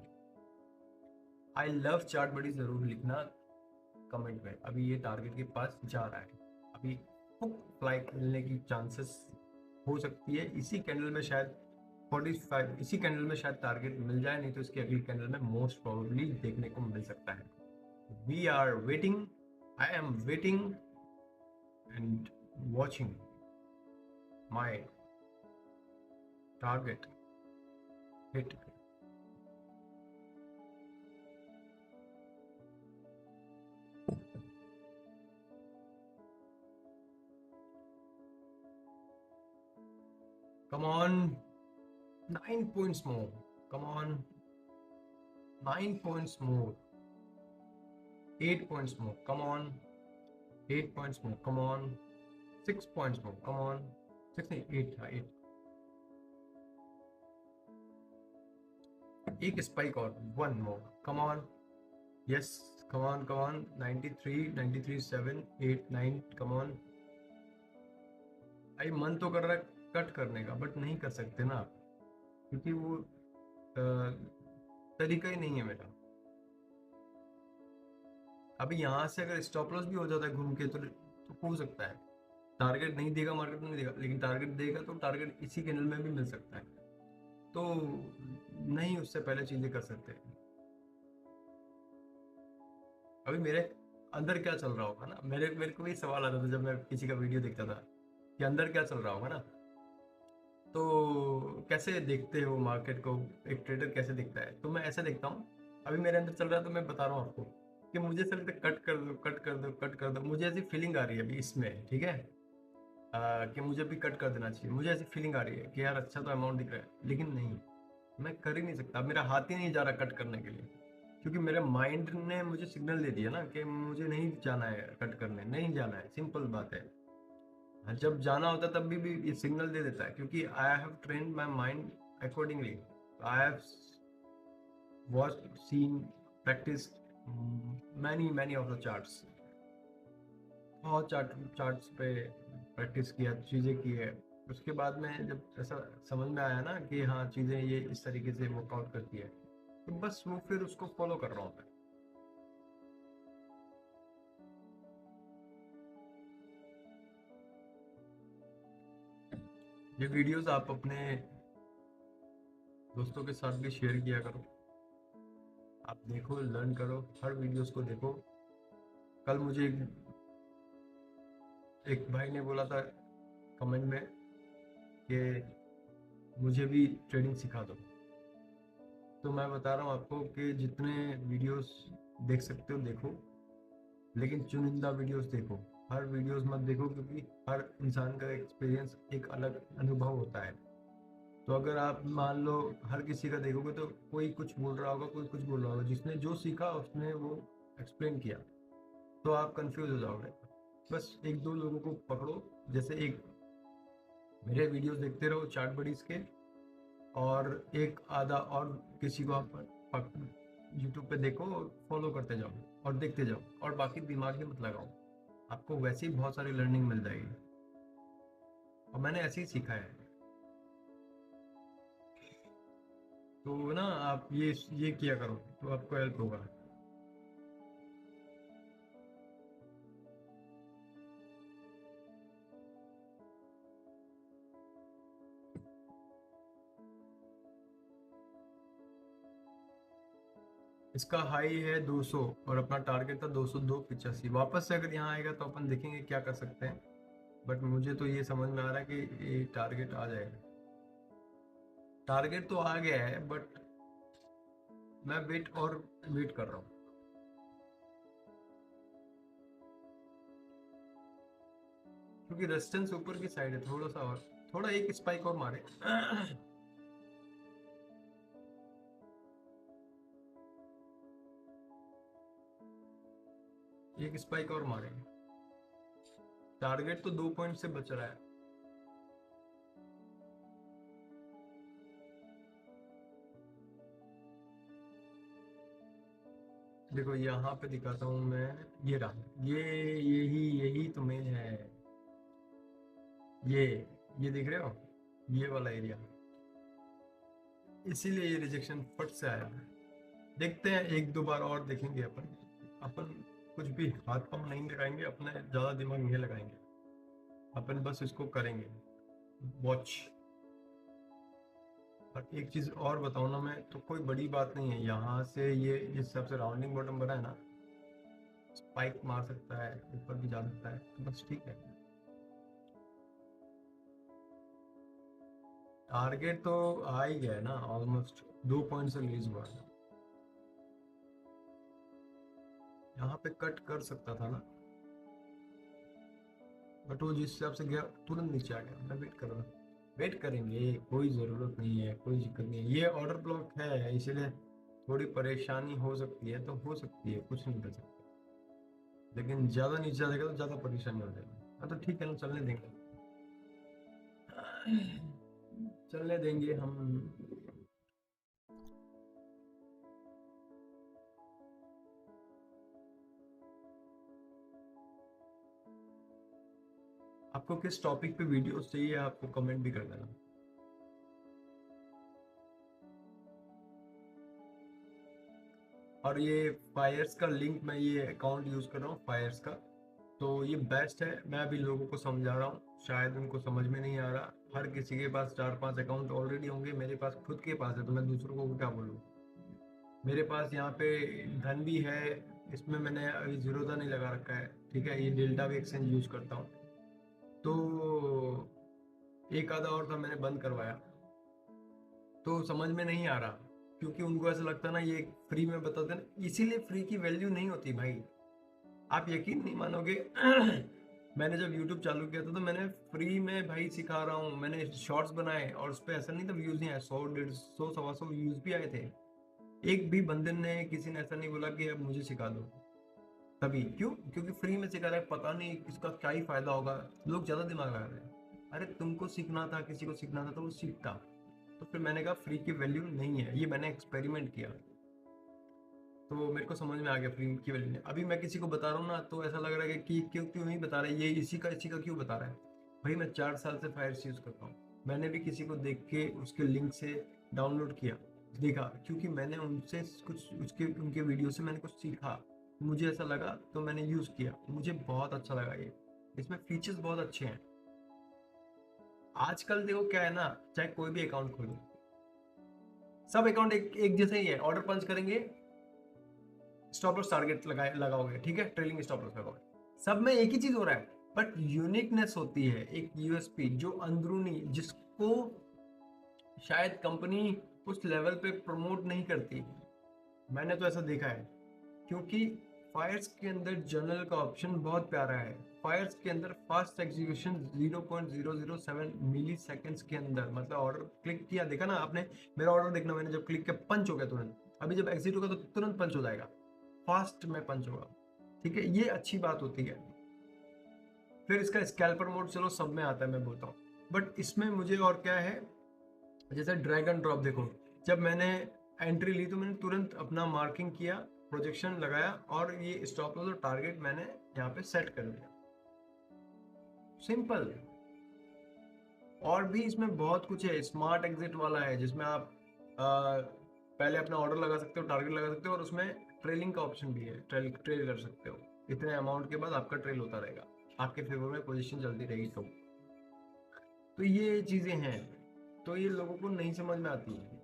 I love chart buddy जरूर लिखना comment में। अभी ये target के पास जा रहा है, अभी फ्लाइट मिलने की चांसेस हो सकती है, इसी कैंडल में शायद 45, इसी कैंडल में शायद टारगेट मिल जाए, नहीं तो इसकी अगली कैंडल में मोस्ट प्रोबेबली देखने को मिल सकता है। We are waiting, I am waiting and watching my target hit. Come on, 9 points more. Come on, 9 points more. 8 points more. Come on, 8 points more. Come on, 6 points more. Come on, 8, 8. एक spike और, 1 more. Come on, yes. Come on, come on. 93, 93, 7, 8, 9. Come on. आई मन तो कर रहा है cut करने का, but नहीं कर सकते ना आप, क्योंकि वो तरीका ही नहीं है मेरा। अभी यहाँ से अगर स्टॉप लॉस भी हो जाता है घूम के तो हो सकता है टारगेट नहीं देगा, मार्केट नहीं देगा, लेकिन टारगेट देगा तो टारगेट इसी कैंडल में भी मिल सकता है। तो नहीं, उससे पहले चीजें कर सकते हैं। अभी मेरे अंदर क्या चल रहा होगा ना, मेरे मेरे को भी सवाल आता था जब मैं किसी का वीडियो देखता था कि अंदर क्या चल रहा होगा ना। तो कैसे देखते हो मार्केट को, एक ट्रेडर कैसे देखता है, तो मैं ऐसे देखता हूँ। अभी मेरे अंदर चल रहा है तो मैं बता रहा हूँ आपको कि मुझे सिर्फ कट कर दो, कट कर दो, कट कर दो, मुझे ऐसी फीलिंग आ रही है अभी इसमें, ठीक है, कि मुझे भी कट कर देना चाहिए, मुझे ऐसी फीलिंग आ रही है कि यार अच्छा तो अमाउंट दिख रहा है, लेकिन नहीं, मैं कर ही नहीं सकता, मेरा हाथ ही नहीं जा रहा कट करने के लिए, क्योंकि मेरे माइंड ने मुझे सिग्नल दे दिया ना कि मुझे नहीं जाना है कट करने, नहीं जाना है, सिंपल बात है। जब जाना होता है तब भी ये सिग्नल दे देता है, क्योंकि I have trained my mind accordingly. I have watch, seen, practice many many of the charts, बहुत चार्ट्स पे प्रैक्टिस किया, चीज़ें की है। उसके बाद में जब ऐसा समझ में आया ना कि हाँ चीज़ें ये इस तरीके से वर्कआउट करती है, तो बस वो फिर उसको फॉलो कर रहा हूँ मैं। ये वीडियोस आप अपने दोस्तों के साथ भी शेयर किया करो। आप देखो, लर्न करो, हर वीडियोस को देखो। कल मुझे एक भाई ने बोला था कमेंट में कि मुझे भी ट्रेडिंग सिखा दो। तो मैं बता रहा हूँ आपको कि जितने वीडियोस देख सकते हो देखो, लेकिन चुनिंदा वीडियोस देखो। हर वीडियोस मत देखो, क्योंकि हर इंसान का एक्सपीरियंस एक अलग अनुभव होता है। तो अगर आप मान लो हर किसी का देखोगे तो कोई कुछ बोल रहा होगा, कोई कुछ बोल रहा होगा, जिसने जो सीखा उसने वो एक्सप्लेन किया, तो आप कंफ्यूज हो जाओगे। बस एक दो लोगों को पकड़ो, जैसे एक मेरे वीडियोस देखते रहो चार्ट बडीज के, और एक आधा और किसी को आप यूट्यूब पे देखो, फॉलो करते जाओ और देखते जाओ, और बाकी दिमाग ही मत लगाओ। आपको वैसे ही बहुत सारी लर्निंग मिल जाएगी, और मैंने ऐसे ही सीखा है। तो ना आप ये किया करो तो आपको हेल्प होगा। इसका हाई है 200 और अपना टारगेट था 202.85। वापस से अगर यहाँ आएगा तो अपन देखेंगे क्या कर सकते हैं, बट मुझे तो ये समझ में आ रहा है कि ये टारगेट आ जाएगा। टारगेट तो आ गया है, बट मैं वेट कर रहा हूँ। क्योंकि रेजिस्टेंस ऊपर की साइड है, थोड़ा सा और, थोड़ा एक स्पाइक और मारे। एक स्पाइक और मारे। टारगेट तो 2 पॉइंट से बच रहा है। देखो यहाँ पे दिखाता हूँ मैं, ये रहा, यही तो मेन है। ये ये देख रहे हो, ये वाला एरिया, इसीलिए ये रिजेक्शन फट से आया। देखते हैं, एक दो बार और देखेंगे अपन। अपन कुछ भी हाथ पांव नहीं लगाएंगे, अपने ज्यादा दिमाग नहीं लगाएंगे, अपन बस इसको करेंगे वॉच। और एक चीज और बताऊँ ना मैं, तो कोई बड़ी बात नहीं है, यहाँ से ये जिस हिसाब से राउंडिंग बॉटम बना है ना, स्पाइक मार सकता है, ऊपर भी जा सकता है, तो बस ठीक है। टारगेट तो आ ही गया है ना, ऑलमोस्ट 2 पॉइंट से रिलीज हुआ है। यहाँ पे कट कर सकता था ना, बट वो जिस हिसाब से गया तुरंत नीचे आ गया। मैं वेट कर रहा हूँ, वेट करेंगे, कोई ज़रूरत नहीं है, कोई दिक्कत नहीं है। ये ऑर्डर ब्लॉक है, इसलिए थोड़ी परेशानी हो सकती है, तो हो सकती है, कुछ नहीं कर सकते। लेकिन ज़्यादा नीचे जाएगा तो ज़्यादा परेशानी हो जाएगी। हाँ तो ठीक है ना, चलने देंगे, चलने देंगे हम। आपको किस टॉपिक पे वीडियोस चाहिए, आपको कमेंट भी कर देना। और ये फायर्स का लिंक, मैं ये अकाउंट यूज़ कर रहा हूँ फायर्स का, तो ये बेस्ट है। मैं अभी लोगों को समझा रहा हूँ, शायद उनको समझ में नहीं आ रहा। हर किसी के पास 4-5 अकाउंट ऑलरेडी होंगे, मेरे पास खुद के पास है, तो मैं दूसरों को क्या बोलूँ। मेरे पास यहाँ पे धन भी है, इसमें मैंने अभी जीरोधा नहीं लगा रखा है, ठीक है। ये डेल्टा भी एक्सचेंज यूज़ करता हूँ। तो एक आधा और था, मैंने बंद करवाया, तो समझ में नहीं आ रहा, क्योंकि उनको ऐसा लगता ना ये फ्री में बताते ना, इसीलिए फ्री की वैल्यू नहीं होती भाई। आप यकीन नहीं मानोगे। मैंने जब YouTube चालू किया था तो मैंने फ्री में भाई सिखा रहा हूँ, मैंने शॉर्ट्स बनाए, और उस पर ऐसा नहीं था व्यूज नहीं आए, 100 150 125 व्यूज भी आए थे। एक भी बंदे ने, किसी ने ऐसा नहीं बोला कि अब मुझे सिखा दो। तभी क्यों? क्योंकि फ्री में सिखा रहा है, पता नहीं इसका क्या ही फायदा होगा, लोग ज्यादा दिमाग लगा रहे हैं। अरे तुमको सीखना था, किसी को सीखना था तो वो सीखता। तो फिर मैंने कहा फ्री की वैल्यू नहीं है, ये मैंने एक्सपेरिमेंट किया, तो मेरे को समझ में आ गया फ्री की वैल्यू नहीं। अभी मैं किसी को बता रहा हूँ ना, तो ऐसा लग रहा है कि क्यों क्यों नहीं बता रहा है, ये इसी का क्यों बता रहा है। भाई मैं 4 साल से फायर्स यूज करता हूँ, मैंने भी किसी को देख के उसके लिंक से डाउनलोड किया, देखा, क्योंकि मैंने उनसे कुछ उसके उनके वीडियो से मैंने कुछ सीखा, मुझे ऐसा लगा तो मैंने यूज किया, मुझे बहुत अच्छा लगा। ये इसमें फीचर्स बहुत अच्छे हैं। आजकल देखो क्या है ना, चाहे कोई भी अकाउंट खोलो, सब अकाउंट एक जैसे ही है। ऑर्डर पंच करेंगे, स्टॉप लॉस टारगेट लगाओगे, ठीक है, ट्रेलिंग स्टॉप लॉस लगाओगे, सब में एक ही चीज हो रहा है। बट यूनिकनेस होती है, एक यूएसपी जो अंदरूनी, जिसको शायद कंपनी उस लेवल पे प्रमोट नहीं करती। मैंने तो ऐसा देखा है, क्योंकि फायर्स के अंदर जर्नल का ऑप्शन बहुत प्यारा है। फायर्स के अंदर फास्ट एग्जीक्यूशन 0.007 मिली सेकेंड्स के अंदर, मतलब ऑर्डर क्लिक किया, देखा ना आपने, मेरा ऑर्डर देखना, मैंने जब क्लिक किया पंच हो गया तुरंत। अभी जब एग्जिट होगा तो तुरंत पंच हो जाएगा, फास्ट में पंच होगा, ठीक है, ये अच्छी बात होती है। फिर इसका स्कैल्पर मोड चलो सब में आता है, मैं बोलता हूँ, बट इसमें मुझे और क्या है, जैसे ड्रैग एंड ड्रॉप देखो, जब मैंने एंट्री ली तो मैंने तुरंत अपना मार्किंग किया, प्रोजेक्शन लगाया, और ये स्टॉप लॉस और टारगेट मैंने यहाँ पे सेट कर दिया, सिंपल। और भी इसमें बहुत कुछ है, स्मार्ट एग्जिट वाला है, जिसमें आप पहले अपना ऑर्डर लगा सकते हो, टारगेट लगा सकते हो, और उसमें ट्रेलिंग का ऑप्शन भी है, ट्रेल कर सकते हो, इतने अमाउंट के बाद आपका ट्रेल होता रहेगा, आपके फेवर में पोजीशन चलती रहेगी। तो ये चीजें हैं, तो ये लोगों को नहीं समझ में आती है।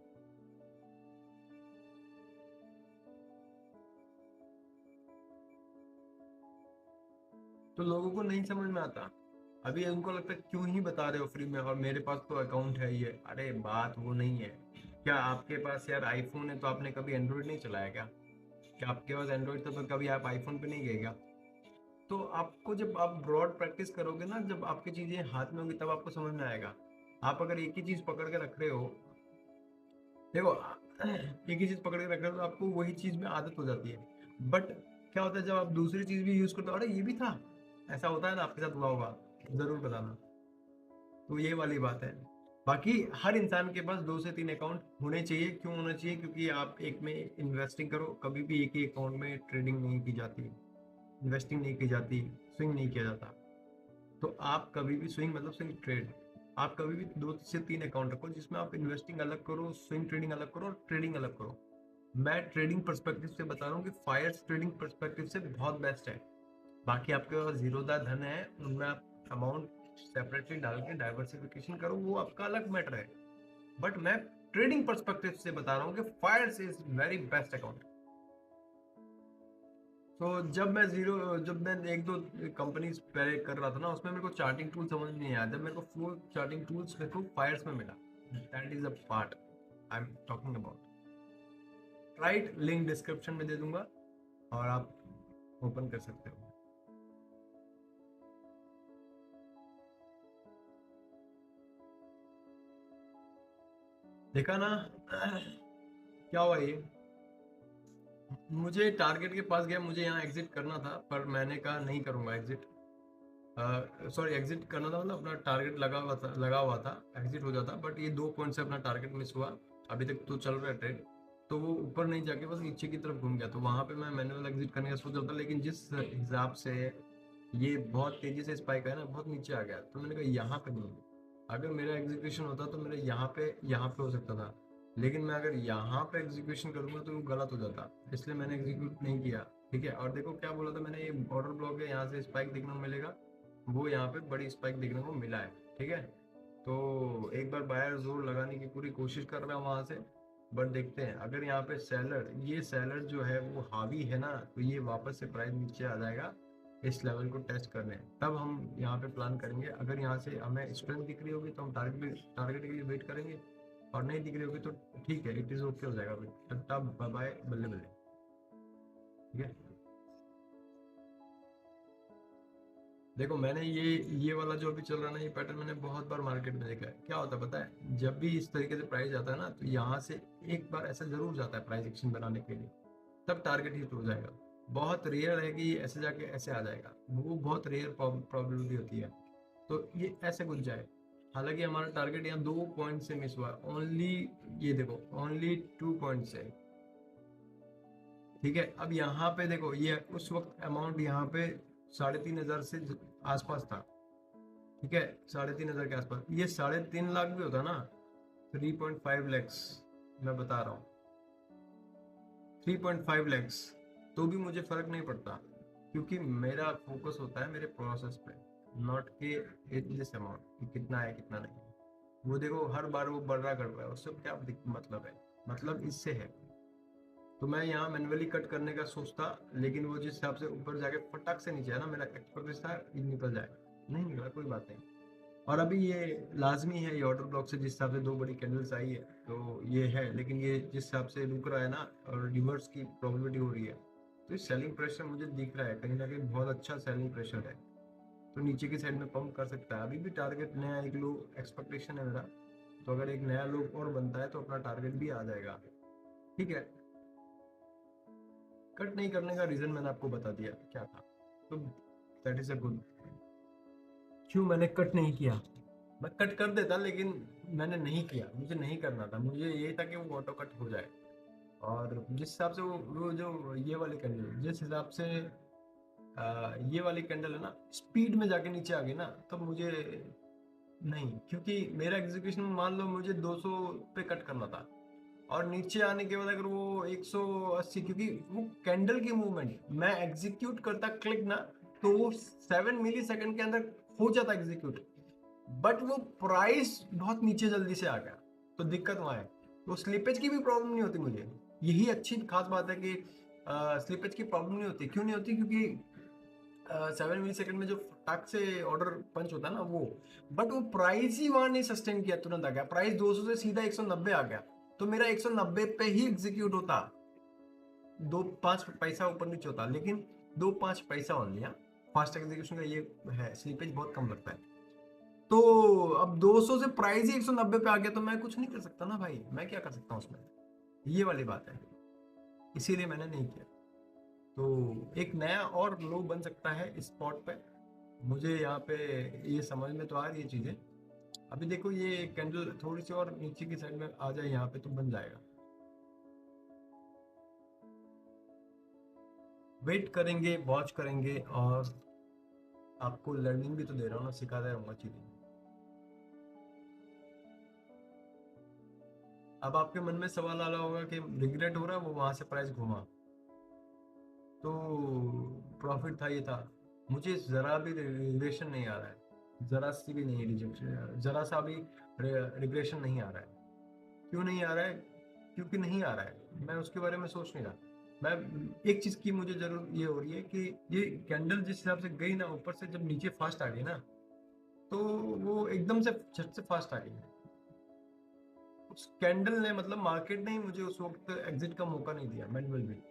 तो लोगों को नहीं समझ में आता। अभी उनको लगता है क्यों ही बता रहे हो फ्री में, और मेरे पास तो अकाउंट है ये। अरे बात वो नहीं है। क्या आपके पास यार आईफोन है तो आपने कभी एंड्रॉइड नहीं चलाया क्या? क्या आपके पास एंड्रॉइड था तो कभी आप आईफोन पे नहीं गए क्या? तो आपको जब आप ब्रॉड प्रैक्टिस करोगे ना, जब आपकी चीजें हाथ में होंगी तब आपको समझ में आएगा। आप अगर एक ही चीज पकड़ के रख रहे हो, देखो एक ही चीज पकड़ के रख रहे हो तो आपको वही चीज में आदत हो जाती है। बट क्या होता है जब आप दूसरी चीज भी यूज करते हो, अरे ये भी था, ऐसा होता है ना, आपके साथ हुआ होगा, जरूर बताना। तो ये वाली बात है। बाकी हर इंसान के पास 2 से 3 अकाउंट होने चाहिए। क्यों होना चाहिए? क्योंकि आप एक में इन्वेस्टिंग करो, कभी भी एक ही अकाउंट में ट्रेडिंग नहीं की जाती, इन्वेस्टिंग नहीं की जाती, स्विंग नहीं किया जाता। तो आप कभी भी स्विंग मतलब स्विंग ट्रेड, आप कभी भी 2 से 3 अकाउंट रखो, जिसमें आप इन्वेस्टिंग अलग करो, स्विंग ट्रेडिंग अलग करो, और ट्रेडिंग अलग करो। मैं ट्रेडिंग पर्सपेक्टिव से बता रहा हूँ कि फायर्स ट्रेडिंग पर्सपेक्टिव से बहुत बेस्ट है। बाकी आपके पास जीरोधा धन है, उनमें आप अमाउंट सेपरेटली डाल के डाइवर्सिफिकेशन करो, वो आपका अलग मैटर है। बट मैं ट्रेडिंग पर्सपेक्टिव से बता रहा हूँ कि fires is very best account. तो जब मैं एक दो कंपनीज पहले कर रहा था ना, उसमें मेरे को चार्टिंग टूल समझ नहीं आया, जब मेरे को फुल चार्टिंग टूल्स मेरे को फायर्स में मिला। That is a part I am talking about. Right, link description में दे दूंगा और आप ओपन कर सकते हो। देखा ना क्या हुआ ये, मुझे टारगेट के पास गया, मुझे यहाँ एग्जिट करना था, पर मैंने कहा नहीं करूंगा एग्जिट। सॉरी, एग्जिट करना था मतलब अपना टारगेट लगा हुआ था, एग्जिट हो जाता, बट ये 2 पॉइंट से अपना टारगेट मिस हुआ। अभी तक तो चल रहा है ट्रेड, तो वो ऊपर नहीं जाके बस नीचे की तरफ घूम गया, तो वहां पे मैं मैनुअल एग्जिट करने का सोच रहा था, लेकिन जिस हिसाब से ये बहुत तेजी से स्पाइक है ना, बहुत नीचे आ गया, तो मैंने कहा यहाँ पे नहीं। अगर मेरा एग्जीक्यूशन होता तो मेरा यहाँ पे हो सकता था, लेकिन मैं अगर यहाँ पे एग्जीक्यूशन करूंगा तो वो गलत हो जाता, इसलिए मैंने एग्जीक्यूट नहीं किया। ठीक है, और देखो क्या बोला था मैंने, ये ऑर्डर ब्लॉक है, यहाँ से स्पाइक देखने को मिलेगा, वो यहाँ पे बड़ी स्पाइक देखने को मिला है। ठीक है, तो एक बार बायर जोर लगाने की पूरी कोशिश कर रहा है वहां से, बट देखते हैं, अगर यहाँ पे सेलर जो है वो हावी है ना, तो ये वापस से प्राइस नीचे आ जाएगा, इस लेवल को टेस्ट करने, तब हम यहाँ पे प्लान करेंगे। अगर यहाँ से हमें स्ट्रेंथ दिख रही होगी तो हम टारगेट के लिए वेट करेंगे, और नहीं दिख रही होगी तो ठीक है, इट इज ओके, हो जाएगा भाई, तब बाय बाय, बल्ले बल्ले। ठीक है, देखो मैंने ये वाला जो अभी चल रहा है ना, ये पैटर्न मैंने बहुत बार मार्केट में देखा है। क्या होता है पता है, जब भी इस तरीके से प्राइस जाता है ना, तो यहाँ से एक बार ऐसा जरूर जाता है प्राइस एक्शन बनाने के लिए, तब टारगेट हिट हो जाएगा। बहुत रेयर है कि ऐसे जाके ऐसे आ जाएगा, वो बहुत रेयर प्रॉबिलिटी होती है। तो ये ऐसे कुछ जाए, हालांकि हमारा टारगेट यहाँ 2 पॉइंट से मिस हुआ, ओनली, ये देखो ओनली 2 पॉइंट से। ठीक है, अब यहाँ पे देखो, ये उस वक्त अमाउंट यहाँ पे 3,500 से आसपास था। ठीक है, 3,500 के आसपास, ये 3.5 लाख भी होता ना, 3.5 लैक्स, मैं बता रहा हूँ, 3.5 लैक्स, तो भी मुझे फर्क नहीं पड़ता, क्योंकि मेरा फोकस होता है मेरे प्रोसेस पे, नॉट के दिस अमाउंट कितना है कितना नहीं। वो देखो हर बार वो बढ़ रहा कर रहा है, उससे क्या मतलब है, मतलब इससे है। तो मैं यहाँ मैनुअली कट करने का सोचता, लेकिन वो जिस हिसाब से ऊपर जाके फटक से नीचे है ना, मेरा एक्सपेक्टेशन था ये निकल जाए, नहीं निकला, कोई बात नहीं। और अभी ये लाजमी है, ये ऑर्डर ब्लॉक से जिस हिसाब से दो बड़ी कैंडल्स आई है तो ये है, लेकिन ये जिस हिसाब से रुक रहा है ना और रिवर्स की प्रोबेबिलिटी हो रही है, तो ये सेलिंग प्रेशर मुझे दिख रहा है कहीं ना कहीं, बहुत अच्छा सेलिंग प्रेशर है। तो नीचे की साइड में पंप कर सकता है, अभी भी टारगेट नया एक लो एक्सपेक्टेशन है मेरा। तो अगर एक नया लो और बनता है तो अपना टारगेट भी आ जाएगा, ठीक है। कट नहीं करने का रीजन मैंने आपको बता दिया क्या था, तो दैट इज अ गुड। क्यों मैंने कट नहीं किया? मैं कट कर देता, लेकिन मैंने नहीं किया, मुझे नहीं करना था, मुझे यही था कि वो ऑटो कट हो जाए। और जिस हिसाब से वो जो ये वाली कैंडल जिस हिसाब से ये वाली कैंडल है ना स्पीड में जाके नीचे आ गई ना, तब मुझे नहीं, क्योंकि मेरा एग्जीक्यूशन मान लो मुझे 200 पे कट करना था, और नीचे आने के बाद अगर वो 180, क्योंकि वो कैंडल की मूवमेंट मैं एग्जीक्यूट करता क्लिक ना, तो वो 7 मिली सेकंड के अंदर हो जाता एग्जीक्यूट, बट वो प्राइस बहुत नीचे जल्दी से आ गया, तो दिक्कत वहां है। तो स्लिपेज की भी प्रॉब्लम नहीं होती मुझे, यही अच्छी खास बात है कि स्लिपेज की प्रॉब्लम नहीं होती। क्यों नहीं होती? क्योंकि 7 मिली सेकंड में जो फटाक से ऑर्डर पंच होता है ना वो, बट वो प्राइस ही वहां नहीं सस्टेन किया, तुरंत आ गया प्राइस 200 से सीधा 190 आ गया, तो मेरा 190 पे ही एग्जीक्यूट होता, 2-5 पैसा ऊपर नीचे होता, लेकिन 2-5 पैसा ओनली। हाँ, फास्ट एग्जीक्यूशन का ये है, स्लीपेज बहुत कम लगता है। तो अब 200 से प्राइस ही 190 पे आ गया, तो मैं कुछ नहीं कर सकता ना भाई, मैं क्या कर सकता हूँ उसमें, ये वाली बात है, इसीलिए मैंने नहीं किया। तो एक नया और लो बन सकता है इस स्पॉट पे, मुझे यहाँ पे ये समझ में तो आ रही है चीजें। अभी देखो ये कैंडल थोड़ी सी और नीचे की साइड में आ जाए यहाँ पे तो बन जाएगा, वेट करेंगे, वॉच करेंगे, और आपको लर्निंग भी तो दे रहा हूँ ना, सिखाता रहूंगा चीजें। अब आपके मन में सवाल आ रहा होगा कि रिग्रेट हो रहा है वो वहां से प्राइस घुमा, तो प्रॉफिट था ये था, मुझे जरा भी रिग्रेशन नहीं आ रहा है, जरा सी भी नहीं, रिजेक्शन जरा सा भी रिग्रेशन नहीं आ रहा है। क्यों नहीं आ रहा है? क्योंकि नहीं आ रहा है, मैं उसके बारे में सोच नहीं रहा। मैं एक चीज की मुझे जरूर ये हो रही है कि ये कैंडल जिस हिसाब से गई ना ऊपर से, जब नीचे फास्ट आ गई ना, तो वो एकदम से झट से फास्ट आ गई, उस कैंडल ने मतलब मार्केट ने ही मुझे उस वक्त एग्जिट का मौका नहीं दिया मैनुअल में।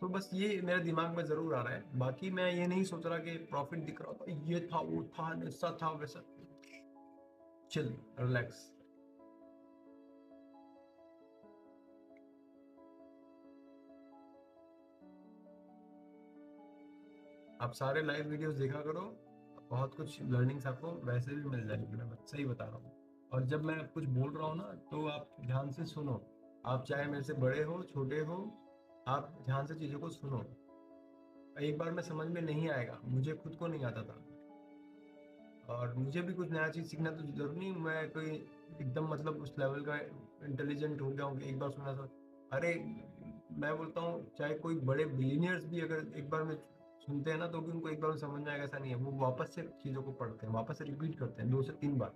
तो बस ये मेरे दिमाग में जरूर आ रहा है, बाकी मैं ये नहीं सोच रहा कि प्रॉफिट दिख रहा था, ये था वो था ऐसा था वैसा। Chill, relax. आप सारे लाइव वीडियोस देखा करो, बहुत कुछ लर्निंग्स आपको वैसे भी मिल जाएगी, मैं सही बता रहा हूँ। और जब मैं कुछ बोल रहा हूँ ना तो आप ध्यान से सुनो, आप चाहे मेरे से बड़े हो छोटे हो, आप ध्यान से चीज़ों को सुनो। एक बार में समझ में नहीं आएगा, मुझे खुद को नहीं आता था, और मुझे भी कुछ नया चीज़ सीखना तो जरूरी नहीं मैं कोई एकदम मतलब उस लेवल का इंटेलिजेंट हो गया हूँ कि एक बार सुना था। अरे मैं बोलता हूँ चाहे कोई बड़े बिलीनियर्स भी अगर एक बार में सुनते हैं ना तो भी उनको एक बार में समझ में आएगा ऐसा नहीं है, वो वापस से चीज़ों को पढ़ते हैं, वापस से रिपीट करते हैं 2 से 3 बार,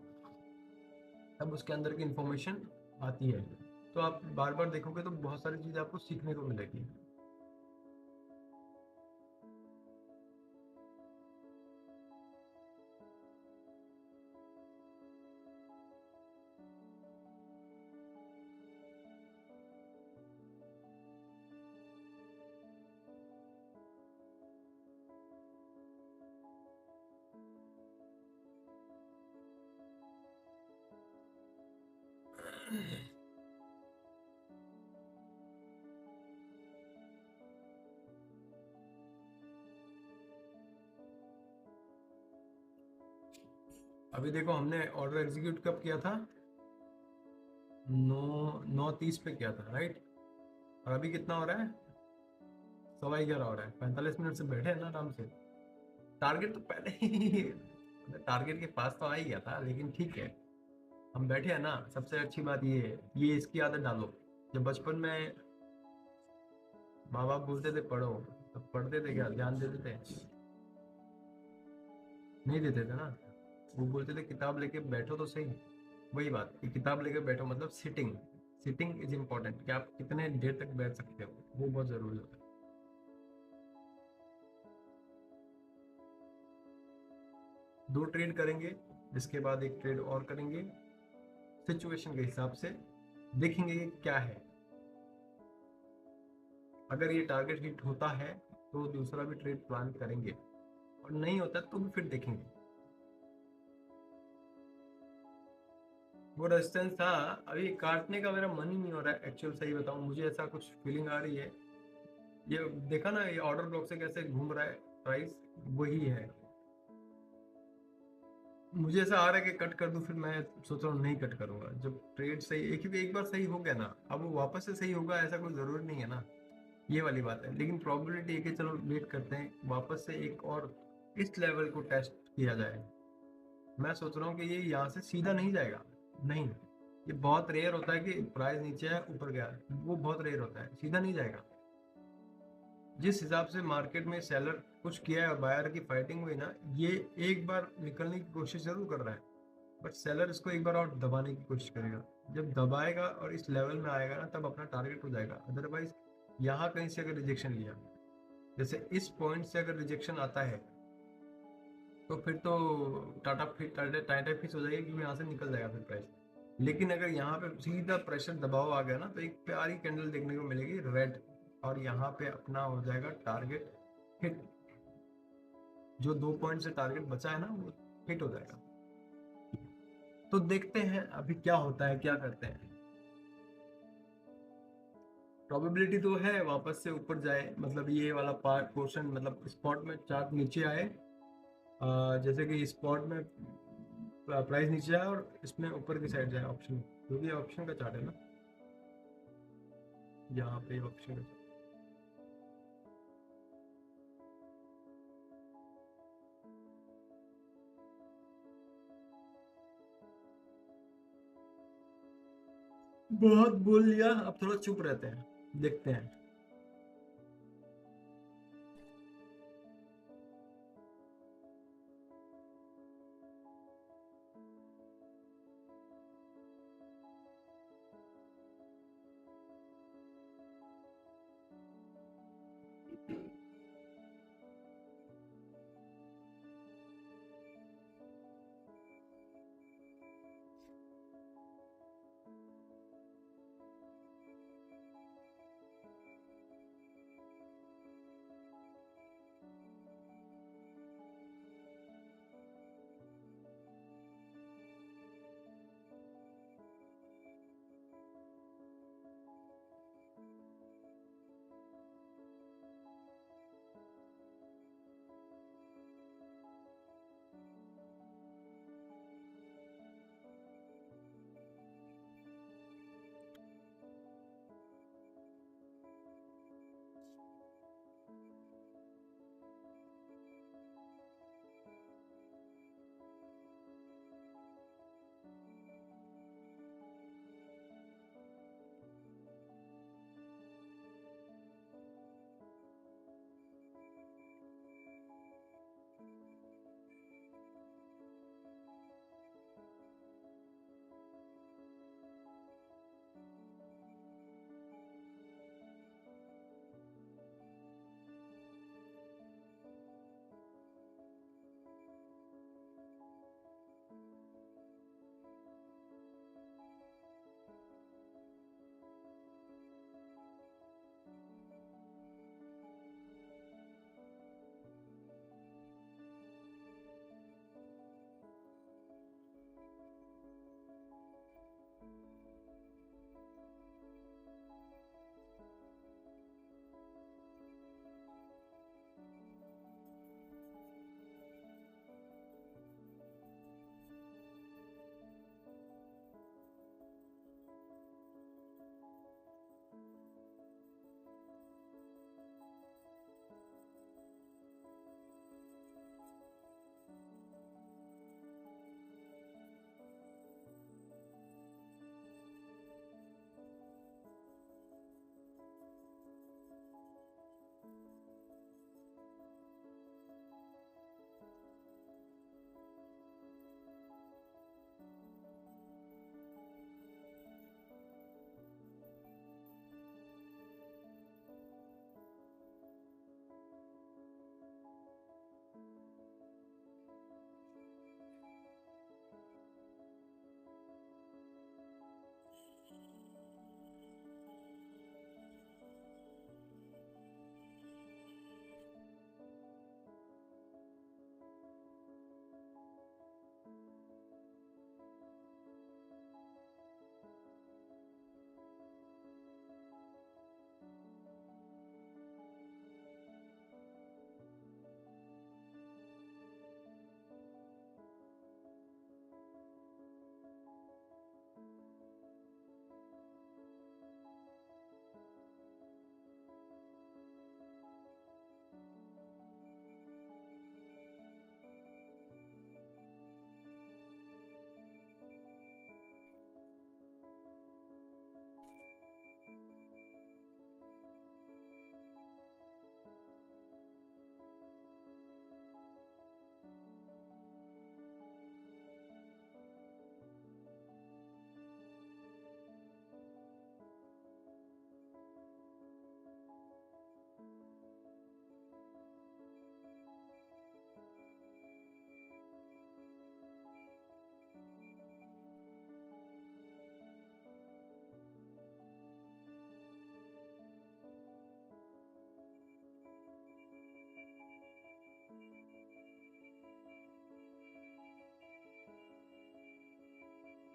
तब उसके अंदर की इंफॉर्मेशन आती है। तो आप बार बार देखोगे तो बहुत सारी चीज़ें आपको सीखने को मिलेगी। अभी देखो हमने ऑर्डर एग्जीक्यूट कब किया था? 9:30 पे किया था, राइट? और अभी कितना हो रहा है? 11:15 हो रहा है, 45 मिनट से बैठे हैं ना आराम से। टारगेट तो पहले ही टारगेट के पास तो आ ही गया था, लेकिन ठीक है, हम बैठे हैं ना, सबसे अच्छी बात ये है, ये इसकी आदत डालो। जब बचपन में माँ बाप बोलते थे पढ़ो, तो पढ़ते थे क्या, ध्यान देते थे? नहीं देते थे ना, वो बोलते थे किताब लेके बैठो तो सही, वही बात कि किताब लेकर बैठो मतलब सिटिंग, सिटिंग इज इम्पोर्टेंट, कि आप कितने देर तक बैठ सकते हो, वो बहुत जरूरी होता है। दो ट्रेड करेंगे, इसके बाद एक ट्रेड और करेंगे, सिचुएशन के हिसाब से देखेंगे कि क्या है। अगर ये टारगेट हिट होता है तो दूसरा भी ट्रेड प्लान करेंगे, और नहीं होता तो भी फिर देखेंगे। वो रेजिस्टेंस था, अभी काटने का मेरा मन ही नहीं हो रहा है एक्चुअल, सही बताऊं मुझे ऐसा कुछ फीलिंग आ रही है। ये देखा ना, ये ऑर्डर ब्लॉक से कैसे घूम रहा है प्राइस, वही है। मुझे ऐसा आ रहा है कि कट कर दूं, फिर मैं सोच रहा हूँ नहीं कट करूंगा जब ट्रेड सही है, क्योंकि एक बार सही हो गया ना, अब वो वापस से सही होगा ऐसा कोई जरूरी नहीं है ना, ये वाली बात है। लेकिन प्रोबेबिलिटी है कि चलो वेट करते हैं, वापस से एक और इस लेवल को टेस्ट किया जाए। मैं सोच रहा हूँ कि ये यहाँ से सीधा नहीं जाएगा, नहीं, ये बहुत रेयर होता है कि प्राइस नीचे है ऊपर गया, वो बहुत रेयर होता है, सीधा नहीं जाएगा। जिस हिसाब से मार्केट में सेलर कुछ किया है और बायर की फाइटिंग हुई ना, ये एक बार निकलने की कोशिश जरूर कर रहा है, बट सेलर इसको एक बार और दबाने की कोशिश करेगा। जब दबाएगा और इस लेवल में आएगा ना, तब अपना टारगेट हो जाएगा। अदरवाइज यहाँ कहीं से अगर रिजेक्शन लिया, जैसे इस पॉइंट से अगर रिजेक्शन आता है, तो फिर तो टाटा फिर टाटा फिक्स हो जाएगी, क्योंकि यहाँ से निकल जाएगा फिर प्राइस। लेकिन अगर यहाँ पे सीधा प्रेशर दबाव आ गया ना, तो एक प्यारी कैंडल देखने को मिलेगी रेड, और यहाँ पे अपना हो जाएगा टारगेट हिट। जो 2 पॉइंट से टारगेट बचा है ना, वो हिट हो जाएगा। तो देखते हैं अभी क्या होता है, क्या करते हैं। प्रोबेबिलिटी तो है वापस से ऊपर जाए, मतलब ये वाला पार्ट पोर्शन, मतलब स्पॉट में चार्ट नीचे आए, जैसे कि स्पॉट में प्राइस नीचे आए और इसमें ऊपर की साइड जाए ऑप्शन, क्योंकि ऑप्शन का चार्ट है ना, यहाँ पे ऑप्शन का चार्ट। बहुत बोल लिया, अब थोड़ा चुप रहते हैं, देखते हैं।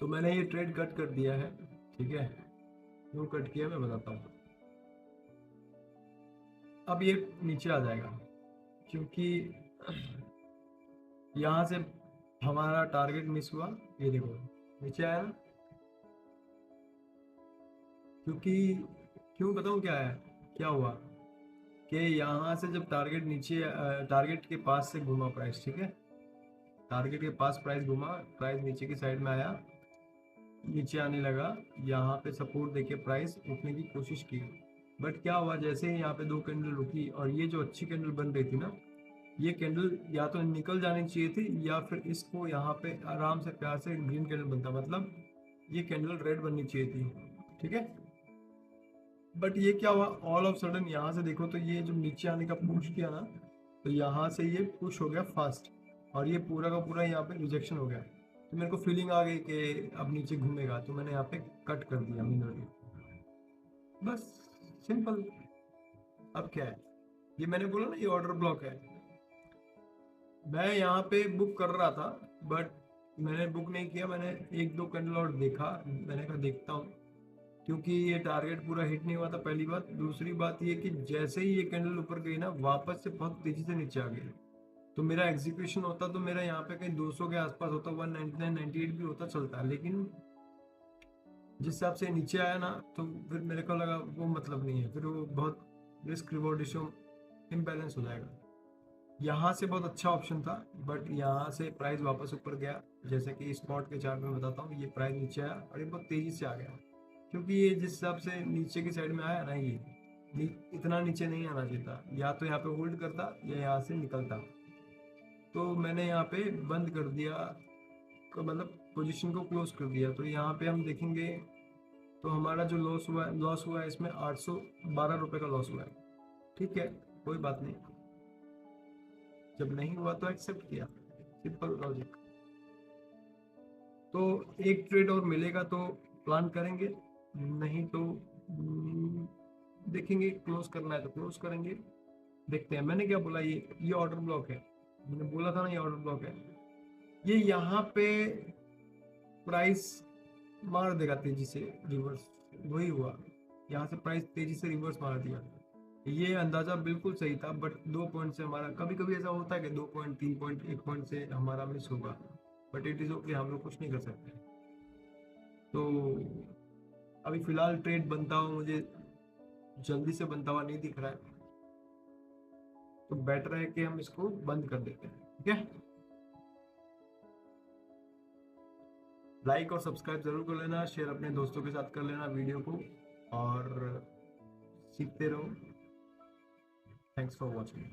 तो मैंने ये ट्रेड कट कर दिया है, ठीक है। क्यों कट किया मैं बताता हूँ। अब ये नीचे आ जाएगा क्योंकि यहाँ से हमारा टारगेट मिस हुआ, ये देखो नीचे आया ना। क्योंकि क्यों बताऊँ क्या है, क्या हुआ कि यहाँ से जब टारगेट नीचे टारगेट के पास से घूमा प्राइस, ठीक है, टारगेट के पास प्राइस घूमा, प्राइस नीचे की साइड में आया, नीचे आने लगा, यहाँ पे सपोर्ट देके प्राइस उठने की कोशिश की। बट क्या हुआ, जैसे ही यहाँ पे 2 कैंडल रुकी और ये जो अच्छी कैंडल बन रही थी ना, ये कैंडल या तो निकल जानी चाहिए थी या फिर इसको यहाँ पे आराम से प्यार से ग्रीन कैंडल बनता, मतलब ये कैंडल रेड बननी चाहिए थी, ठीक है। बट ये क्या हुआ, ऑल ऑफ सडन यहाँ से देखो तो ये जो नीचे आने का पुश किया ना, तो यहाँ से ये पुश हो गया फास्ट और ये पूरा का पूरा यहाँ पे रिजेक्शन हो गया। तो मेरे को फीलिंग आ गई कि अब नीचे घूमेगा, तो मैंने यहाँ पे कट कर दिया मिनरली, बस सिंपल। अब क्या है, ये मैंने बोला ना ये ऑर्डर ब्लॉक है। मैं यहाँ पे बुक कर रहा था बट मैंने बुक नहीं किया, मैंने 1-2 कैंडल और देखा, मैंने कहा देखता हूँ, क्योंकि ये टारगेट पूरा हिट नहीं हुआ था, पहली बात। दूसरी बात ये कि जैसे ही ये कैंडल ऊपर गई ना, वापस से बहुत तेजी से नीचे आ गई। तो मेरा एग्जीक्यूशन होता तो मेरा यहाँ पे कहीं 200 के आसपास होता, 199 98 भी होता चलता, लेकिन जिस हिसाब से नीचे आया ना, तो फिर मेरे को लगा वो मतलब नहीं है, फिर वो बहुत रिस्क रिवॉर्ड रेशियो इम्बैलेंस हो जाएगा। यहाँ से बहुत अच्छा ऑप्शन था बट यहाँ से प्राइस वापस ऊपर गया, जैसे कि स्पॉट के चार्ट में बताता हूँ, ये प्राइस नीचे आया और ये बहुत तेजी से आ गया, क्योंकि ये जिस हिसाब से नीचे की साइड में आया ना, ये इतना नीचे नहीं आना चाहिए था, या तो यहाँ पे होल्ड करता या यहाँ से निकलता। तो मैंने यहाँ पे बंद कर दिया, मतलब पोजीशन को क्लोज कर दिया। तो यहाँ पे हम देखेंगे तो हमारा जो लॉस हुआ है इसमें 812 रुपये का लॉस हुआ है, ठीक है, कोई बात नहीं, जब नहीं हुआ तो एक्सेप्ट किया, सिंपल लॉजिक। तो एक ट्रेड और मिलेगा तो प्लान करेंगे, नहीं तो देखेंगे, क्लोज करना है तो क्लोज करेंगे, देखते हैं। मैंने क्या बोला, ये ऑर्डर ब्लॉक है, मैंने बोला था ना ये ऑर्डर ब्लॉक है। ये यहाँ पे प्राइस मार देगा तेजी से रिवर्स, वही हुआ, यहाँ से प्राइस तेजी से रिवर्स मार दिया। ये अंदाजा बिल्कुल सही था बट 2 पॉइंट से हमारा, कभी कभी ऐसा होता है कि 2 पॉइंट 3 पॉइंट 1 पॉइंट से हमारा मिस होगा, बट इट इज ओके, हम लोग कुछ नहीं कर सकते। तो अभी फिलहाल ट्रेड बनता हुआ मुझे जल्दी से बनता हुआ नहीं दिख रहा है, तो बेटर है कि हम इसको बंद कर देते हैं, ठीक है। लाइक और सब्सक्राइब जरूर कर लेना, शेयर अपने दोस्तों के साथ कर लेना वीडियो को, और सीखते रहो। Thanks for watching.